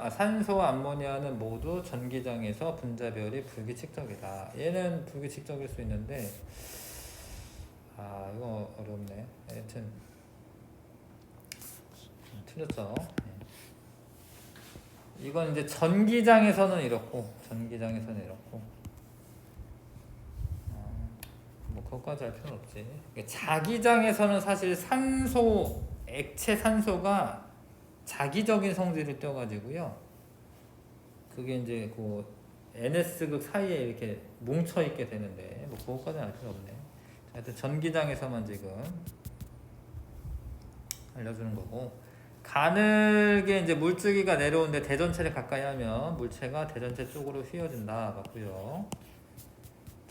산소와 암모니아는 모두 전기장에서 분자별이 불규칙적이다. 얘는 불규칙적일 수 있는데, 이거 어렵네. 하여튼 틀렸죠. 이건 이제 전기장에서는 이렇고, 뭐 그것까지 할 필요는 없지. 자기장에서는 사실 액체 산소가 자기적인 성질을 띄어가지고요. 그게 이제 그 NS극 사이에 이렇게 뭉쳐 있게 되는데, 뭐 그것까지는 알 필요 없네. 하여튼 전기장에서만 지금 알려주는 거고, 가늘게 이제 물줄기가 내려오는데 대전체를 가까이 하면 물체가 대전체 쪽으로 휘어진다 맞고요.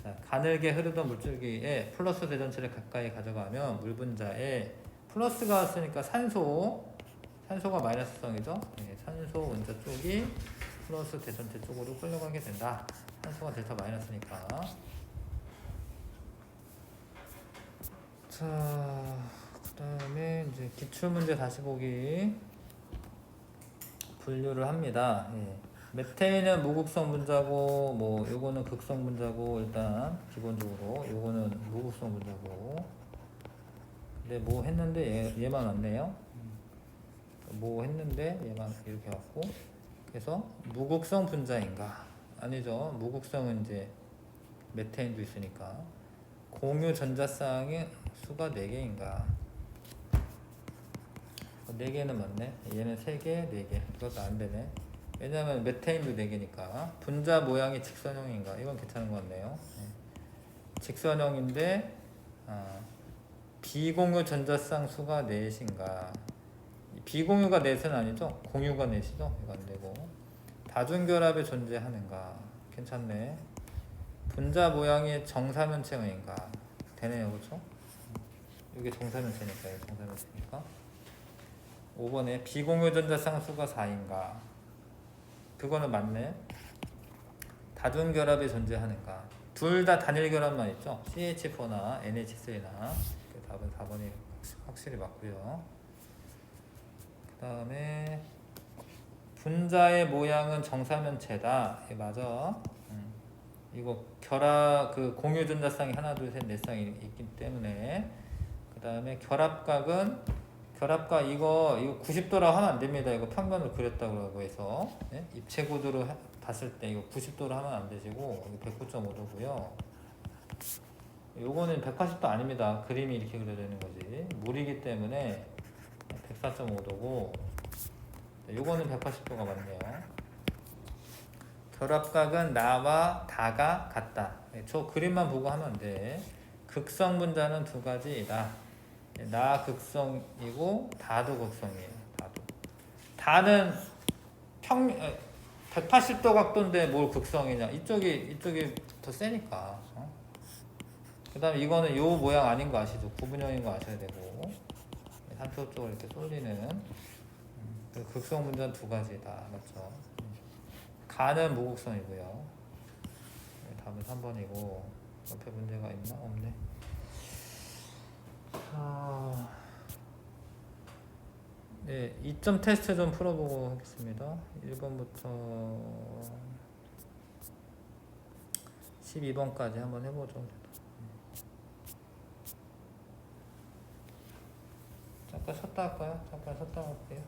자, 가늘게 흐르던 물줄기에 플러스 대전체를 가까이 가져가면 물 분자에 플러스가 왔으니까 산소가 마이너스성이죠. 네, 산소 원자 쪽이 플러스 대전체 쪽으로 끌려가게 된다. 산소가 델타 마이너스니까. 자, 그 다음에 이제 기출문제 다시 보기 분류를 합니다. 예. 메테인은 무극성 분자고, 뭐 요거는 극성 분자고, 일단 기본적으로 요거는 무극성 분자고. 근데 뭐 했는데 얘만 왔네요. 뭐 했는데 얘만 이렇게 왔고, 그래서 무극성 분자인가? 아니죠. 무극성은 이제 메테인도 있으니까. 공유 전자쌍의 수가 4개인가? 4개는 맞네. 얘는 3개, 4개. 그것도 안 되네. 왜냐면 메테인도 4개니까. 분자 모양이 직선형인가? 이건 괜찮은 것 같네요. 직선형인데 비공유 전자쌍 수가 4인가? 비공유가 4는 아니죠? 공유가 4이죠? 이거 안 되고. 다중결합이 존재하는가? 괜찮네. 분자 모양이 정사면체형인가? 되네요, 그렇죠? 이게 정사면체니까요, 정사면체니까. 5번에 비공유전자쌍 수가 4인가? 그거는 맞네. 다중 결합이 존재하는가? 둘 다 단일 결합만 있죠? CH4나 NH3나. 그 답은 4번이 확실히 맞고요. 그 다음에 분자의 모양은 정사면체다. 예, 맞아. 이거 결합 그 공유 전자쌍이 하나 둘 셋 넷 쌍이 있기 때문에. 그 다음에 결합각 이거 90도라고 하면 안 됩니다. 이거 평면을 그렸다고 해서 예? 입체 구도로 봤을 때 이거 90도로 하면 안 되시고 109.5도고요. 요거는 180도 아닙니다. 그림이 이렇게 그려지는 거지. 물이기 때문에 104.5도고 요거는 180도가 맞네요. 결합각은 나와 다가 같다. 저 그림만 보고 하면 돼. 극성 분자는 두 가지이다. 나 극성이고 다도 극성이에요. 다는 180도 각도인데 뭘 극성이냐? 이쪽이 더 세니까. 그 다음에 이거는 요 모양 아닌 거 아시죠? 구분형인 거 아셔야 되고. 산표 쪽으로 이렇게 쏠리는 극성 분자는 두 가지다. 맞죠? 가는 무극성이고요. 답은 3번이고. 옆에 문제가 있나? 없네. 네, 2점 테스트 좀 풀어보고 하겠습니다. 1번부터 12번까지 한번 해보죠. 잠깐 쉬었다 할까요? 잠깐 쉬었다 할게요.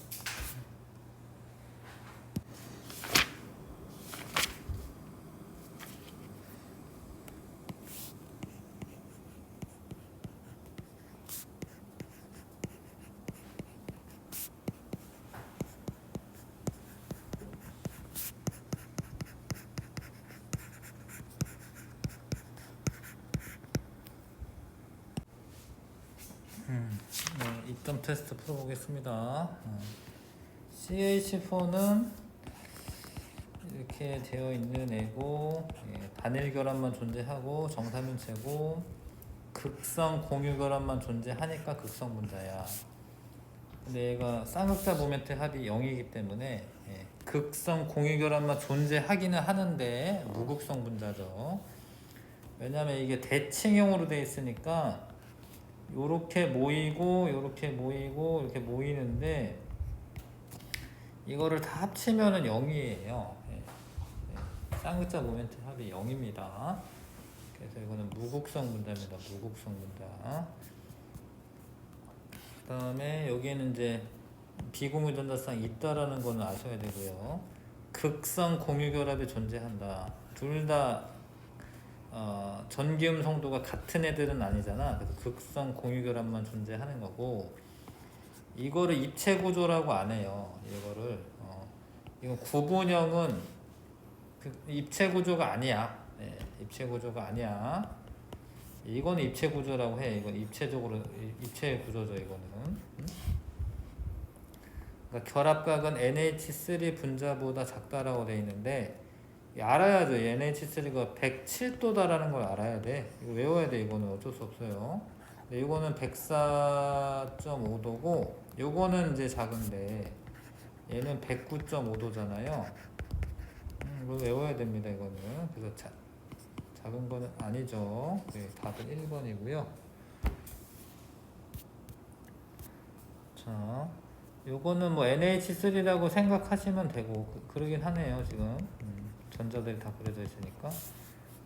네, 2점 테스트 풀어보겠습니다. CH4는 이렇게 되어 있는 애고, 단일 결합만 존재하고 정사면체고, 극성 공유 결합만 존재하니까 극성 분자야. 근데 얘가 쌍극자 모멘트 합이 0이기 때문에 극성 공유 결합만 존재하기는 하는데 무극성 분자죠. 왜냐면 이게 대칭형으로 되어 있으니까 요렇게 모이고 요렇게 모이고 이렇게 모이는데 이거를 다 합치면은 0이에요. 쌍극자 모멘트 합이 0입니다. 그래서 이거는 무극성 분자입니다. 무극성 분자. 그 다음에 여기에는 이제 비공유 전자쌍이 있다라는 거는 아셔야 되고요. 극성 공유 결합이 존재한다. 둘 다 전기음 성도가 같은 애들은 아니잖아. 그래서 극성 공유 결합만 존재하는 거고, 이거를 입체 구조라고 안 해요. 이건 구분형은 입체 구조가 아니야. 입체 구조가 아니야. 이거는 입체 구조라고 해. 이건 입체 구조죠. 이거는. 그러니까 결합각은 NH3 분자보다 작다라고 돼 있는데 알아야죠. NH3가 107도다라는 걸 알아야 돼. 이거 외워야 돼. 이거는 어쩔 수 없어요. 이거는 104.5도고 요거는 이제 작은데 얘는 109.5도잖아요. 이거 외워야 됩니다. 이거는. 그래서 작은 거는 아니죠. 네, 답은 1번이고요. 자, 요거는 뭐 NH3라고 생각하시면 되고 그러긴 하네요. 지금 전자들이 다 그려져 있으니까.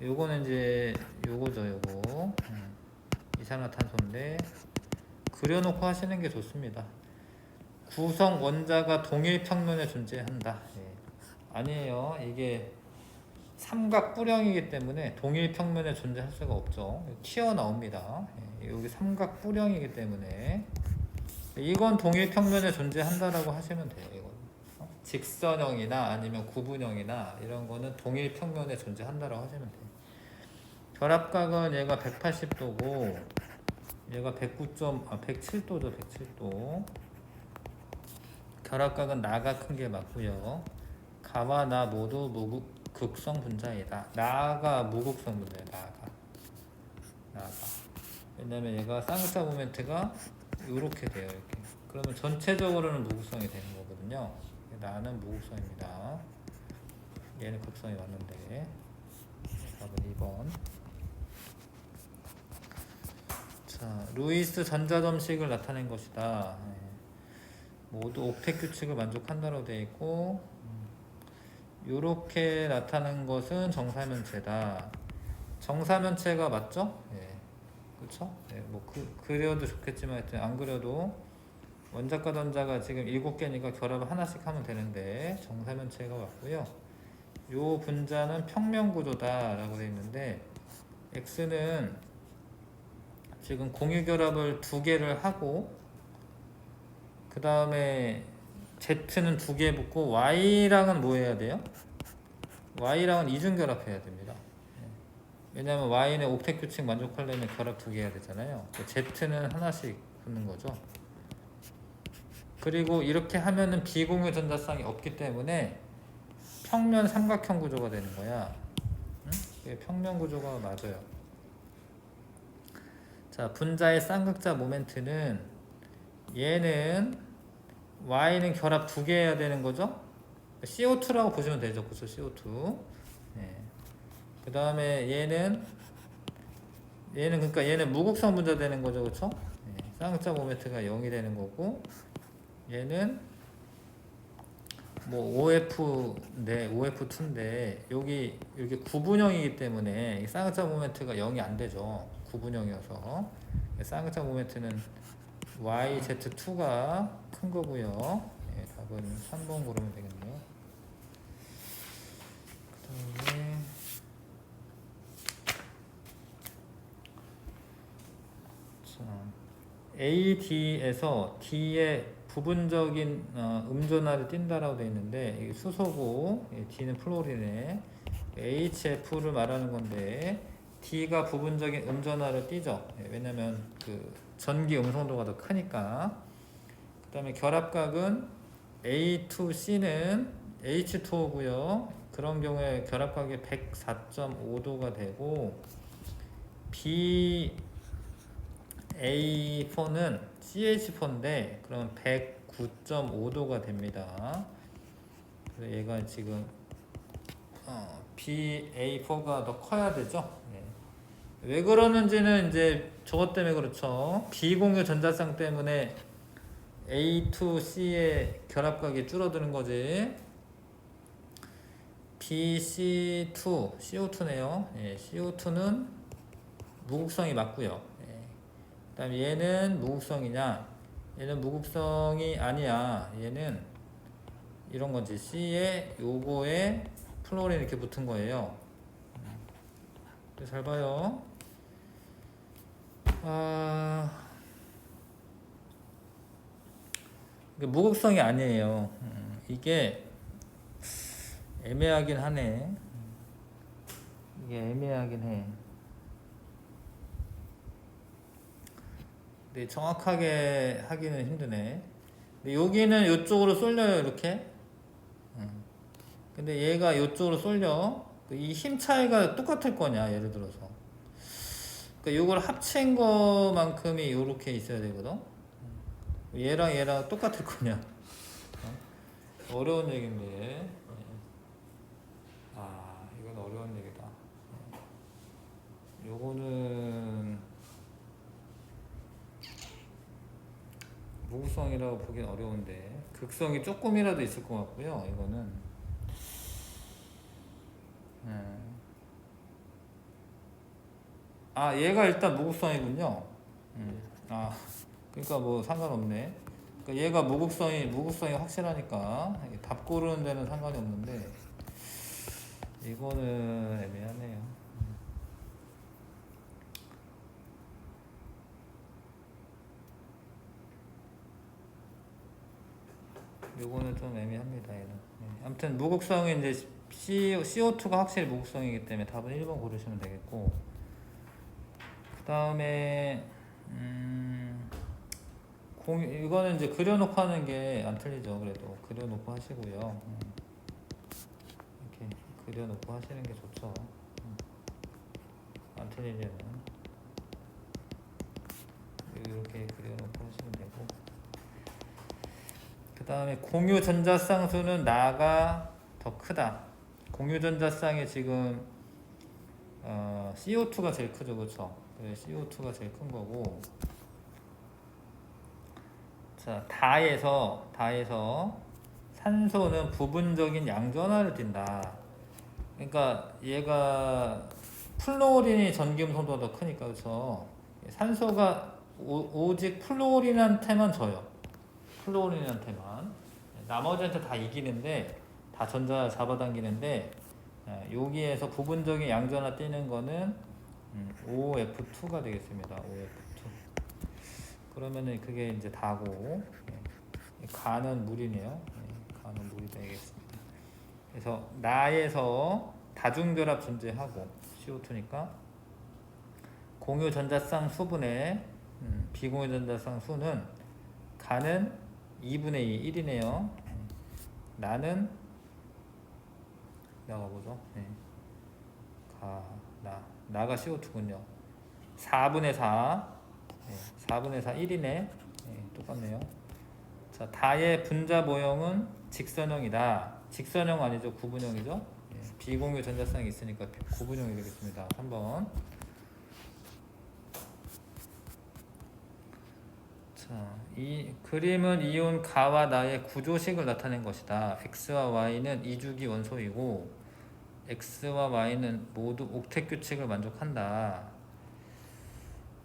요거는 이제 요거죠. 요거 이산화탄소인데 그려놓고 하시는 게 좋습니다. 구성 원자가 동일 평면에 존재한다. 아니에요. 이게 삼각 뿌령이기 때문에 동일 평면에 존재할 수가 없죠. 튀어나옵니다. 여기 삼각 뿌령이기 때문에 이건 동일 평면에 존재한다라고 하시면 돼요. 이건 직선형이나 아니면 구분형이나 이런 거는 동일 평면에 존재한다라고 하시면 돼요. 결합각은 얘가 180도고 얘가 107도죠. 107도. 결합각은 나가 큰 게 맞고요. 가와 나 모두 극성 분자이다. 나가 무극성 분자예요. 나가. 왜냐면 얘가 쌍극자 모멘트가 이렇게 돼요. 이렇게. 그러면 전체적으로는 무극성이 되는 거거든요. 나는 무극성입니다. 얘는 극성이 왔는데 답은 2번. 자, 루이스 전자점식을 나타낸 것이다. 모두 옥텟 규칙을 만족한다로 되어 있고 요렇게 나타난 것은 정사면체다. 정사면체가 맞죠? 예. 그렇죠? 예, 뭐 그려도 좋겠지만 하여튼 안 그려도 원자과 전자가 지금 7개니까 결합을 하나씩 하면 되는데 정사면체가 맞고요. 요 분자는 평면구조다 라고 되어 있는데 X는 지금 공유결합을 2개를 하고 그 다음에 Z는 2개 붙고 Y랑은 뭐 해야 돼요? Y랑은 이중결합해야 됩니다. 왜냐하면 Y는 옥텟 규칙 만족하려면 결합 2개 해야 되잖아요. Z는 하나씩 붙는 거죠. 그리고 이렇게 하면은 비공유 전자쌍이 없기 때문에 평면 삼각형 구조가 되는 거야. 응? 이게 평면 구조가 맞아요. 자, 분자의 쌍극자 모멘트는 얘는 Y는 결합 2개 해야 되는 거죠. CO2라고 보시면 되죠. 그쵸? CO2. 네. 그 다음에 얘는 그러니까 얘는 무극성 분자 되는 거죠. 그쵸? 네. 쌍극자 모멘트가 0이 되는 거고 얘는 뭐 OF인데 OF2인데 여기 이렇게 구분형이기 때문에 쌍극자 모멘트가 0이 안 되죠. 구분형이어서 쌍극자 모멘트는 YZ2가 큰 거고요. 예, 답은 3번 고르면 되겠네요. 그 다음에 AD에서 D의 부분적인 음전하를 띈다라고 되어 있는데 이게 수소고 D는 플로린에 HF를 말하는 건데 D가 부분적인 음전하를 띄죠. 왜냐면 그 전기 음성도가 더 크니까. 그 다음에 결합각은 A2C는 H2O고요. 그런 경우에 결합각이 104.5도가 되고 BA4는 CH4인데 그러면 109.5도가 됩니다. 그래서 얘가 지금 BA4가 더 커야 되죠. 네. 왜 그러는지는 이제 저것 때문에 그렇죠. 비공유 전자쌍 때문에 A2C의 결합각이 줄어드는 거지. BC2, CO2네요. 예, CO2는 무극성이 맞고요. 예. 그 다음에 얘는 무극성이냐? 얘는 무극성이 아니야. 얘는 이런 거지. C에 요거에 플로린 이렇게 붙은 거예요. 잘 봐요. 무극성이 아니에요. 이게 애매하긴 하네. 이게 애매하긴 해. 근데 정확하게 하기는 힘드네. 근데 여기는 이쪽으로 쏠려요, 이렇게. 근데 얘가 이쪽으로 쏠려. 이 힘 차이가 똑같을 거냐, 예를 들어서. 그러니까 이걸 합친 거만큼이 이렇게 있어야 되거든. 얘랑 똑같을 거냐. 어려운 얘기인데. 이건 어려운 얘기다. 요거는 무극성이라고 보긴 어려운데 극성이 조금이라도 있을 것 같고요. 이거는 얘가 일단 무극성이군요. 그러니까 뭐 상관없네. 그러니까 얘가 무극성이 확실하니까 답 고르는 데는 상관이 없는데 이거는 애매하네요. 요거는 좀 애매합니다. 얘는. 아무튼 무극성이 이제 CO2가 확실히 무극성이기 때문에 답은 1번 고르시면 되겠고, 그 다음에 이거는 이제 그려놓고 하는 게 안 틀리죠. 그래도 그려놓고 하시고요. 이렇게 그려놓고 하시는 게 좋죠. 안 틀리려면. 이렇게 그려놓고 하시면 되고, 그 다음에 공유 전자쌍수는 나가 더 크다. 공유 전자쌍이 지금 CO2가 제일 크죠, 그렇죠? CO2가 제일 큰 거고. 자, 다에서 산소는 부분적인 양전하를 띈다. 그러니까 얘가 플로린이 전기음성도가 더 크니까, 그렇죠? 산소가 오직 플로린한테만 져요. 플로린한테만. 나머지한테 다 이기는데, 다 전자 잡아당기는데, 여기에서 부분적인 양전하 띄는 거는 OF2가 되겠습니다. OF2. 그러면은 그게 이제 다고, 가는 물이네요. 가는 물이 되겠습니다. 그래서 나에서 다중결합 존재하고 CO2니까 공유 전자쌍 수분의 비공유 전자쌍 수는 가는 2분의 2, 1이네요. 나는 나가보죠. 나가 CO2군요. 4분의 4, 4분의 4, 1이네. 똑같네요. 자, 다의 분자 모형은 직선형이다. 직선형 아니죠? 구분형이죠? 비공유 전자쌍이 있으니까 구분형이 되겠습니다. 3번. 자, 이 그림은 이온 가와 나의 구조식을 나타낸 것이다. X와 Y는 이주기 원소이고 X와 Y는 모두 옥텟 규칙을 만족한다.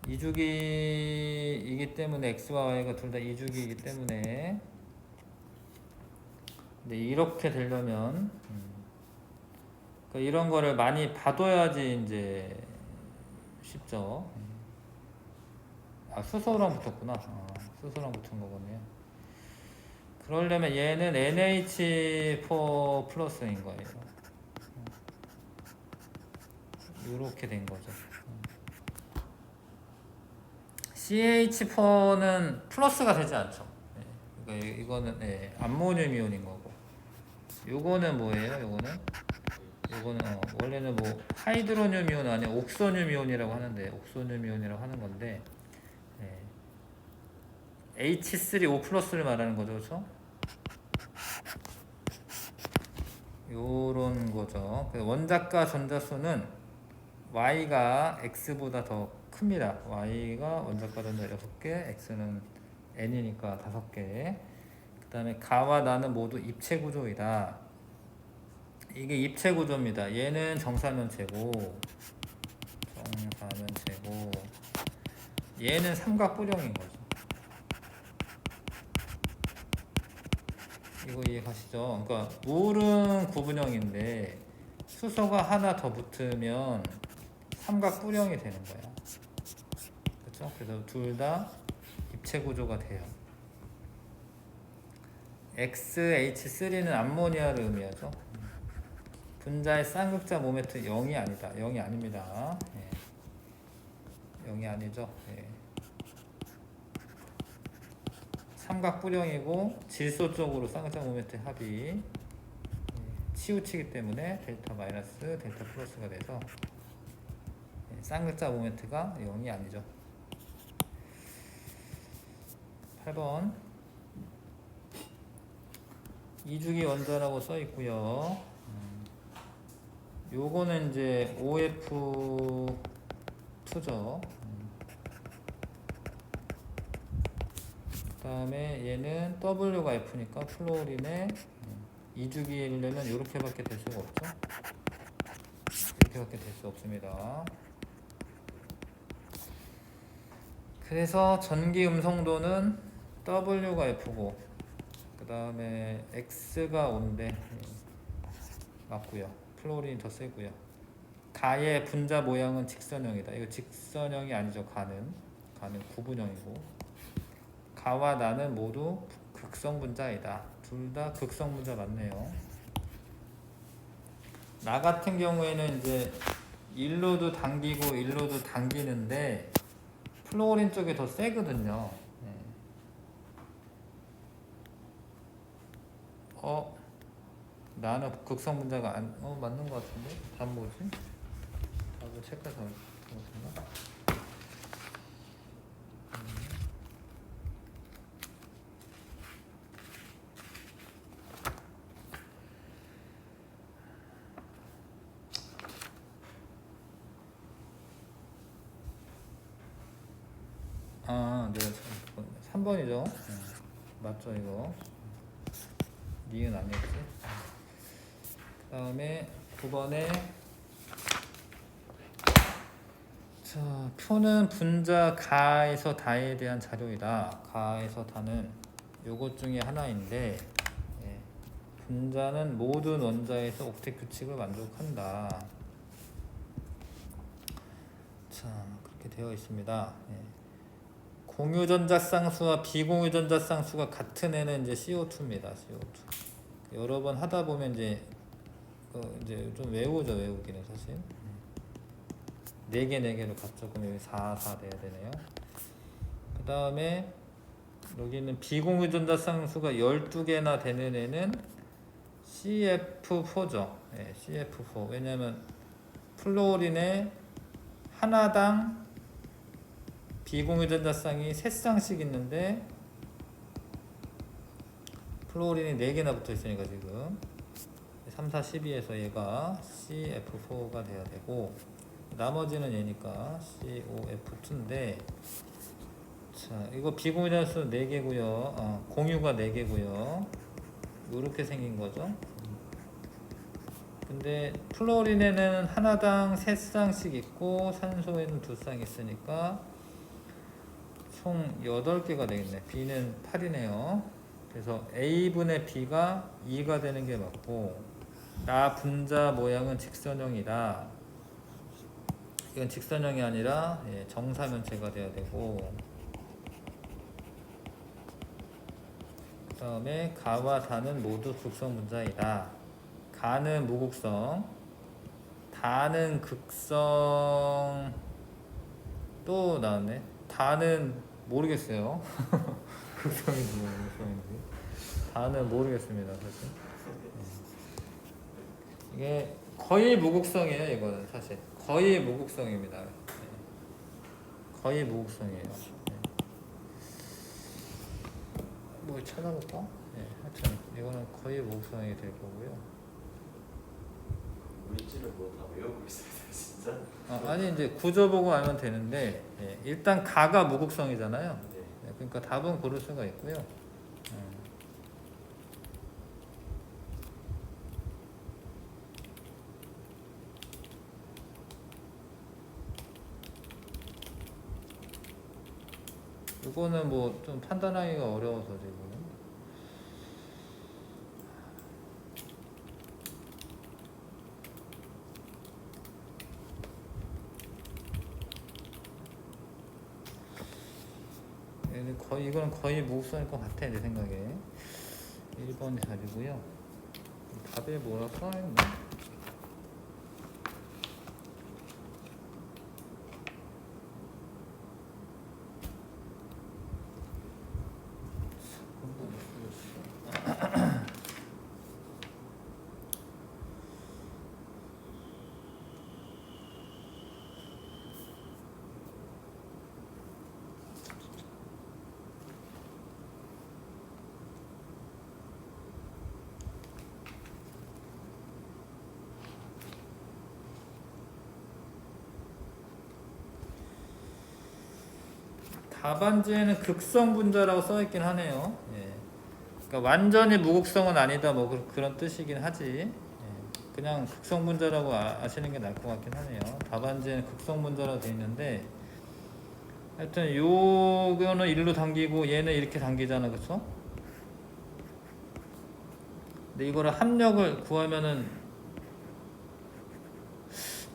이주기이기 때문에 X와 Y가 둘 다 이주기이기 때문에, 근데 이렇게 되려면 그러니까 이런 거를 많이 봐둬야지 이제 쉽죠. 수소랑 붙었구나. 수소랑 붙은 거거든요. 그러려면 얘는 NH4 플러스인 거예요. 이렇게 된 거죠. CH4는 플러스가 되지 않죠. 그러니까 이거는 암모늄 이온인 거고. 요거는 뭐예요? 요거는 원래는 뭐 하이드로늄 이온 아니면 옥소늄 이온이라고 하는데, 옥소늄 이온이라고 하는 건데, H3O 플러스를 말하는 거죠, 그렇죠? 요런 거죠. 원자가 전자수는 Y가 X보다 더 큽니다. Y가 원자가 전자 6개, X는 N이니까 5개. 그 다음에 가와 나는 모두 입체 구조이다. 이게 입체 구조입니다. 얘는 정사면체고, 얘는 삼각뿔형인 거죠. 이거 이해가시죠? 그러니까 물은 구분형인데 수소가 하나 더 붙으면 삼각뿔형이 되는 거야. 그렇죠? 그래서 둘 다 입체 구조가 돼요. XH3는 암모니아를 의미하죠. 분자의 쌍극자 모멘트 0이 아니다. 0이 아닙니다. 0이 아니죠. 삼각뿔형이고 질소 쪽으로 쌍극자 모멘트 합이 치우치기 때문에 델타 마이너스 델타 플러스가 돼서 쌍극자 모멘트가 0이 아니죠. 8번 이주기 원자라고 써 있고요. 요거는 이제 OF2죠. 그 다음에 얘는 W가 F니까 플로린의 이주기이려면 이렇게밖에 될 수가 없죠. 이렇게밖에 될 수 없습니다. 그래서 전기 음성도는 W가 F고, 그 다음에 X가 O인데 맞고요. 플로린이 더 세고요. 가의 분자 모양은 직선형이다. 이거 직선형이 아니죠. 가는 구분형이고, 가와 나는 모두 극성 분자이다. 둘 다 극성 분자 맞네요. 나 같은 경우에는 이제 일로도 당기고 일로도 당기는데 플로린 쪽이 더 세거든요. 나는 극성 분자가 맞는 것 같은데? 답 뭐지? 답을 체크해서 보겠습니다. 네. 3번이죠. 맞죠 이거. 니은 아니었지. 그 다음에 9번에 자, 표는 분자 가에서 다에 대한 자료이다. 가에서 다는 요것 중에 하나인데 예, 분자는 모든 원자에서 옥텟 규칙을 만족한다. 자, 그렇게 되어 있습니다. 예. 공유전자 쌍수와 비공유 전자 쌍수가 같은 애는 이제 CO2입니다. CO2. 여러 번 하다 보면 이제 이제 좀 외우죠. 외우기는 사실. 4개 4개로 갔죠. 그럼 여기 4 돼야 되네요. 그 다음에 여기 있는 비공유 전자 쌍수가 12개나 되는 애는 CF4죠. 네, CF4. 왜냐면 플로린에 하나당 비공유 전자쌍이 3쌍씩 있는데 플로린이 4개나 붙어 있으니까 지금 3, 4, 12에서 얘가 CF4가 돼야 되고 나머지는 얘니까 COF2인데 자, 이거 비공유 전자수 4개고요. 공유가 4개고요. 이렇게 생긴 거죠. 근데 플로린에는 하나당 3쌍씩 있고 산소에는 2쌍 있으니까 총 8개가 되겠네. B는 8이네요. 그래서 A분의 B가 2가 되는 게 맞고 나 분자 모양은 직선형이다. 이건 직선형이 아니라 정사면체가 돼야 되고 그 다음에 가와 다는 모두 극성 분자이다. 가는 무극성, 다는 극성 또 나왔네. 다는 모르겠어요. 극성인지 무극성인지 다는 모르겠습니다 사실. 이게 거의 무극성이에요. 이거는 사실 거의 무극성입니다. 거의 무극성이에요. 뭐 찾아볼까? 하여튼 이거는 거의 무극성이 될 거고요. 물질을 뭐 다 외우고 있어야 돼 진짜. 아니 이제 구조 보고 알면 되는데 일단 가가 무극성이잖아요. 네. 그러니까 답은 고를 수가 있고요. 이거는 뭐 좀 판단하기가 어려워서 지금. 이건 거의 무극성일 것 같아 내 생각에. 1번 답이고요. 답에 뭐라 써있나? 답안지에는 극성 분자라고 써있긴 하네요. 그러니까 완전히 무극성은 아니다 뭐 그런 뜻이긴 하지. 그냥 극성 분자라고 아시는 게 나을 것 같긴 하네요. 답안지에는 극성 분자라고 되어 있는데 하여튼 요거는 일로 당기고 얘는 이렇게 당기잖아, 그쵸? 근데 이거를 합력을 구하면은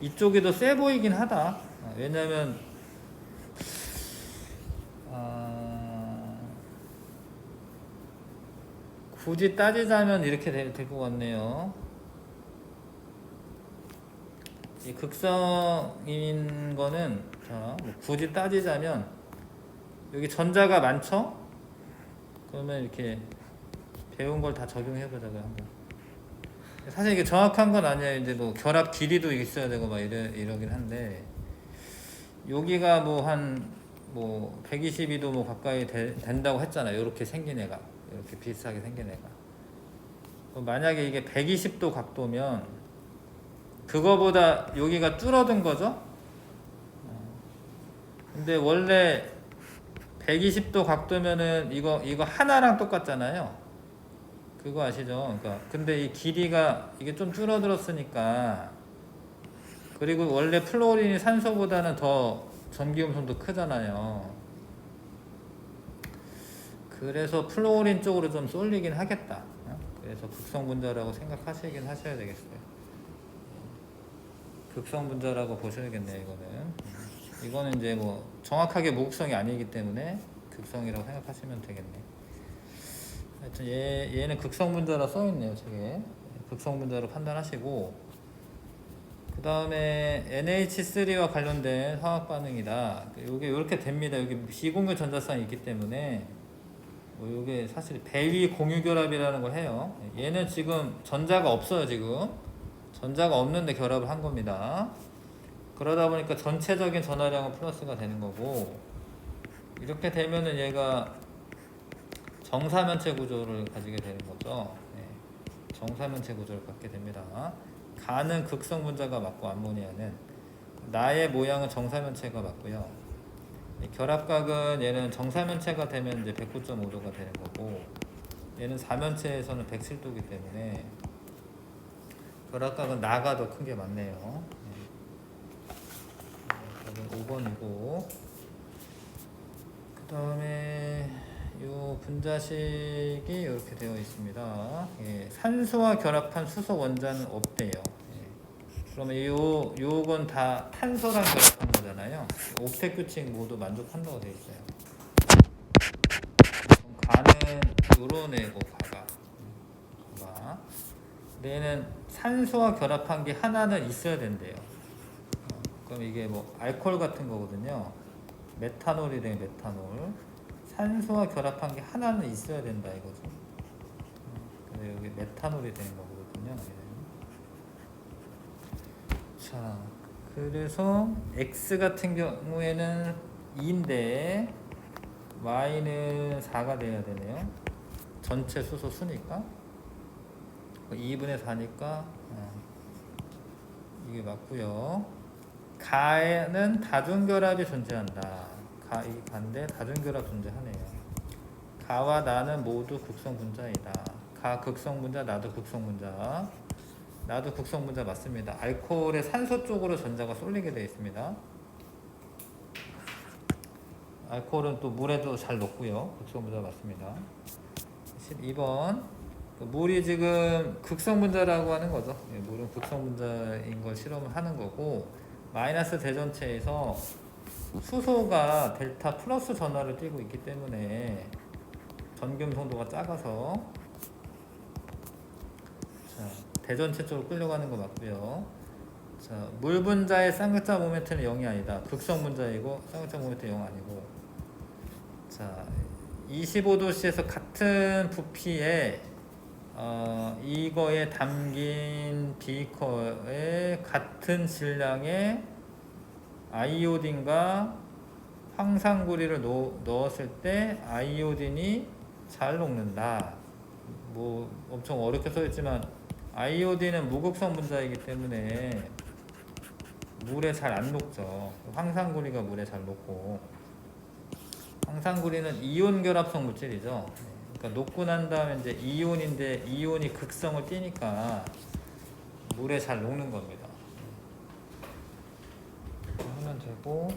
이쪽이 더 세 보이긴 하다. 왜냐면 굳이 따지자면 이렇게 될 것 같네요. 이 극성인 거는 자, 뭐 굳이 따지자면 여기 전자가 많죠? 그러면 이렇게 배운 걸 다 적용해 보자고요 한번. 사실 이게 정확한 건 아니에요. 이제 뭐 결합 길이도 있어야 되고 막 이러긴 한데 여기가 뭐 한 뭐 122도 뭐 가까이 된다고 했잖아요. 이렇게 생긴 애가 이렇게 비슷하게 생긴 애가. 만약에 이게 120도 각도면 그거보다 여기가 줄어든 거죠. 근데 원래 120도 각도면은 이거 하나랑 똑같잖아요. 그거 아시죠? 그러니까 근데 이 길이가 이게 좀 줄어들었으니까, 그리고 원래 플로린이 산소보다는 더 전기음성도 크잖아요. 그래서 플로린 쪽으로 좀 쏠리긴 하겠다. 그래서 극성분자라고 생각하시긴 하셔야 되겠어요. 극성분자라고 보셔야겠네요. 이거는 이제 뭐 정확하게 무극성이 아니기 때문에 극성이라고 생각하시면 되겠네. 하여튼 얘는 극성분자라 써있네요. 저게 극성분자로 판단하시고, 그 다음에 NH3와 관련된 화학 반응이다. 이게 이렇게 됩니다. 여기 비공유 전자쌍이 있기 때문에 이게 사실 배위 공유 결합이라는 걸 해요. 얘는 지금 전자가 없어요. 지금 전자가 없는데 결합을 한 겁니다. 그러다 보니까 전체적인 전하량은 플러스가 되는 거고, 이렇게 되면은 얘가 정사면체 구조를 가지게 되는 거죠. 네. 정사면체 구조를 갖게 됩니다. 가는 극성 분자가 맞고 암모니아는, 나의 모양은 정사면체가 맞고요. 결합각은 얘는 정사면체가 되면 이제 109.5도가 되는 거고, 얘는 사면체에서는 107도이기 때문에 결합각은 나가 더 큰 게 맞네요. 답은 5번이고, 그 다음에 요 분자식이 이렇게 되어 있습니다. 예, 산소와 결합한 수소 원자는 없대요. 예. 그러면 요건 다 탄소랑 결합한 거잖아요. 옥텟 규칙 모두 만족한다고 되어 있어요. 가는 요런 애고, 가가. 근데 얘는 산소와 결합한 게 하나는 있어야 된대요. 그럼 이게 뭐 알코올 같은 거거든요. 메탄올이 되는 메탄올. 산소와 결합한 게 하나는 있어야 된다 이거죠. 근데 여기 메탄올이 되는 거거든요. 자, 그래서 X 같은 경우에는 2인데 Y는 4가 돼야 되네요. 전체 수소 수니까 2분의 4니까 이게 맞고요. 가에는 다중결합이 존재한다. 이 반대 다중결합 존재하네요. 가와 나는 모두 극성분자이다. 가 극성분자, 나도 극성분자. 나도 극성분자 맞습니다. 알코올의 산소 쪽으로 전자가 쏠리게 되어 있습니다. 알코올은 또 물에도 잘 녹고요. 극성분자 맞습니다. 12번. 물이 지금 극성분자라고 하는 거죠. 물은 극성분자인 걸 실험을 하는 거고, 마이너스 대전체에서 수소가 델타 플러스 전하를 띠고 있기 때문에 전기음성도가 작아서, 자, 대전체 쪽으로 끌려가는 거 맞고요. 자, 물 분자의 쌍극자 모멘트는 0이 아니다. 극성 분자이고 쌍극자 모멘트 0 아니고. 자, 25도씨에서 같은 부피에 이거에 담긴 비커에 같은 질량의 아이오딘과 황산구리를 넣었을 때 아이오딘이 잘 녹는다. 뭐 엄청 어렵게 써있지만 아이오딘은 무극성 분자이기 때문에 물에 잘 안 녹죠. 황산구리가 물에 잘 녹고, 황산구리는 이온 결합성 물질이죠. 그러니까 녹고 난 다음에 이제 이온인데 이온이 극성을 띠니까 물에 잘 녹는 겁니다. 하면 되고,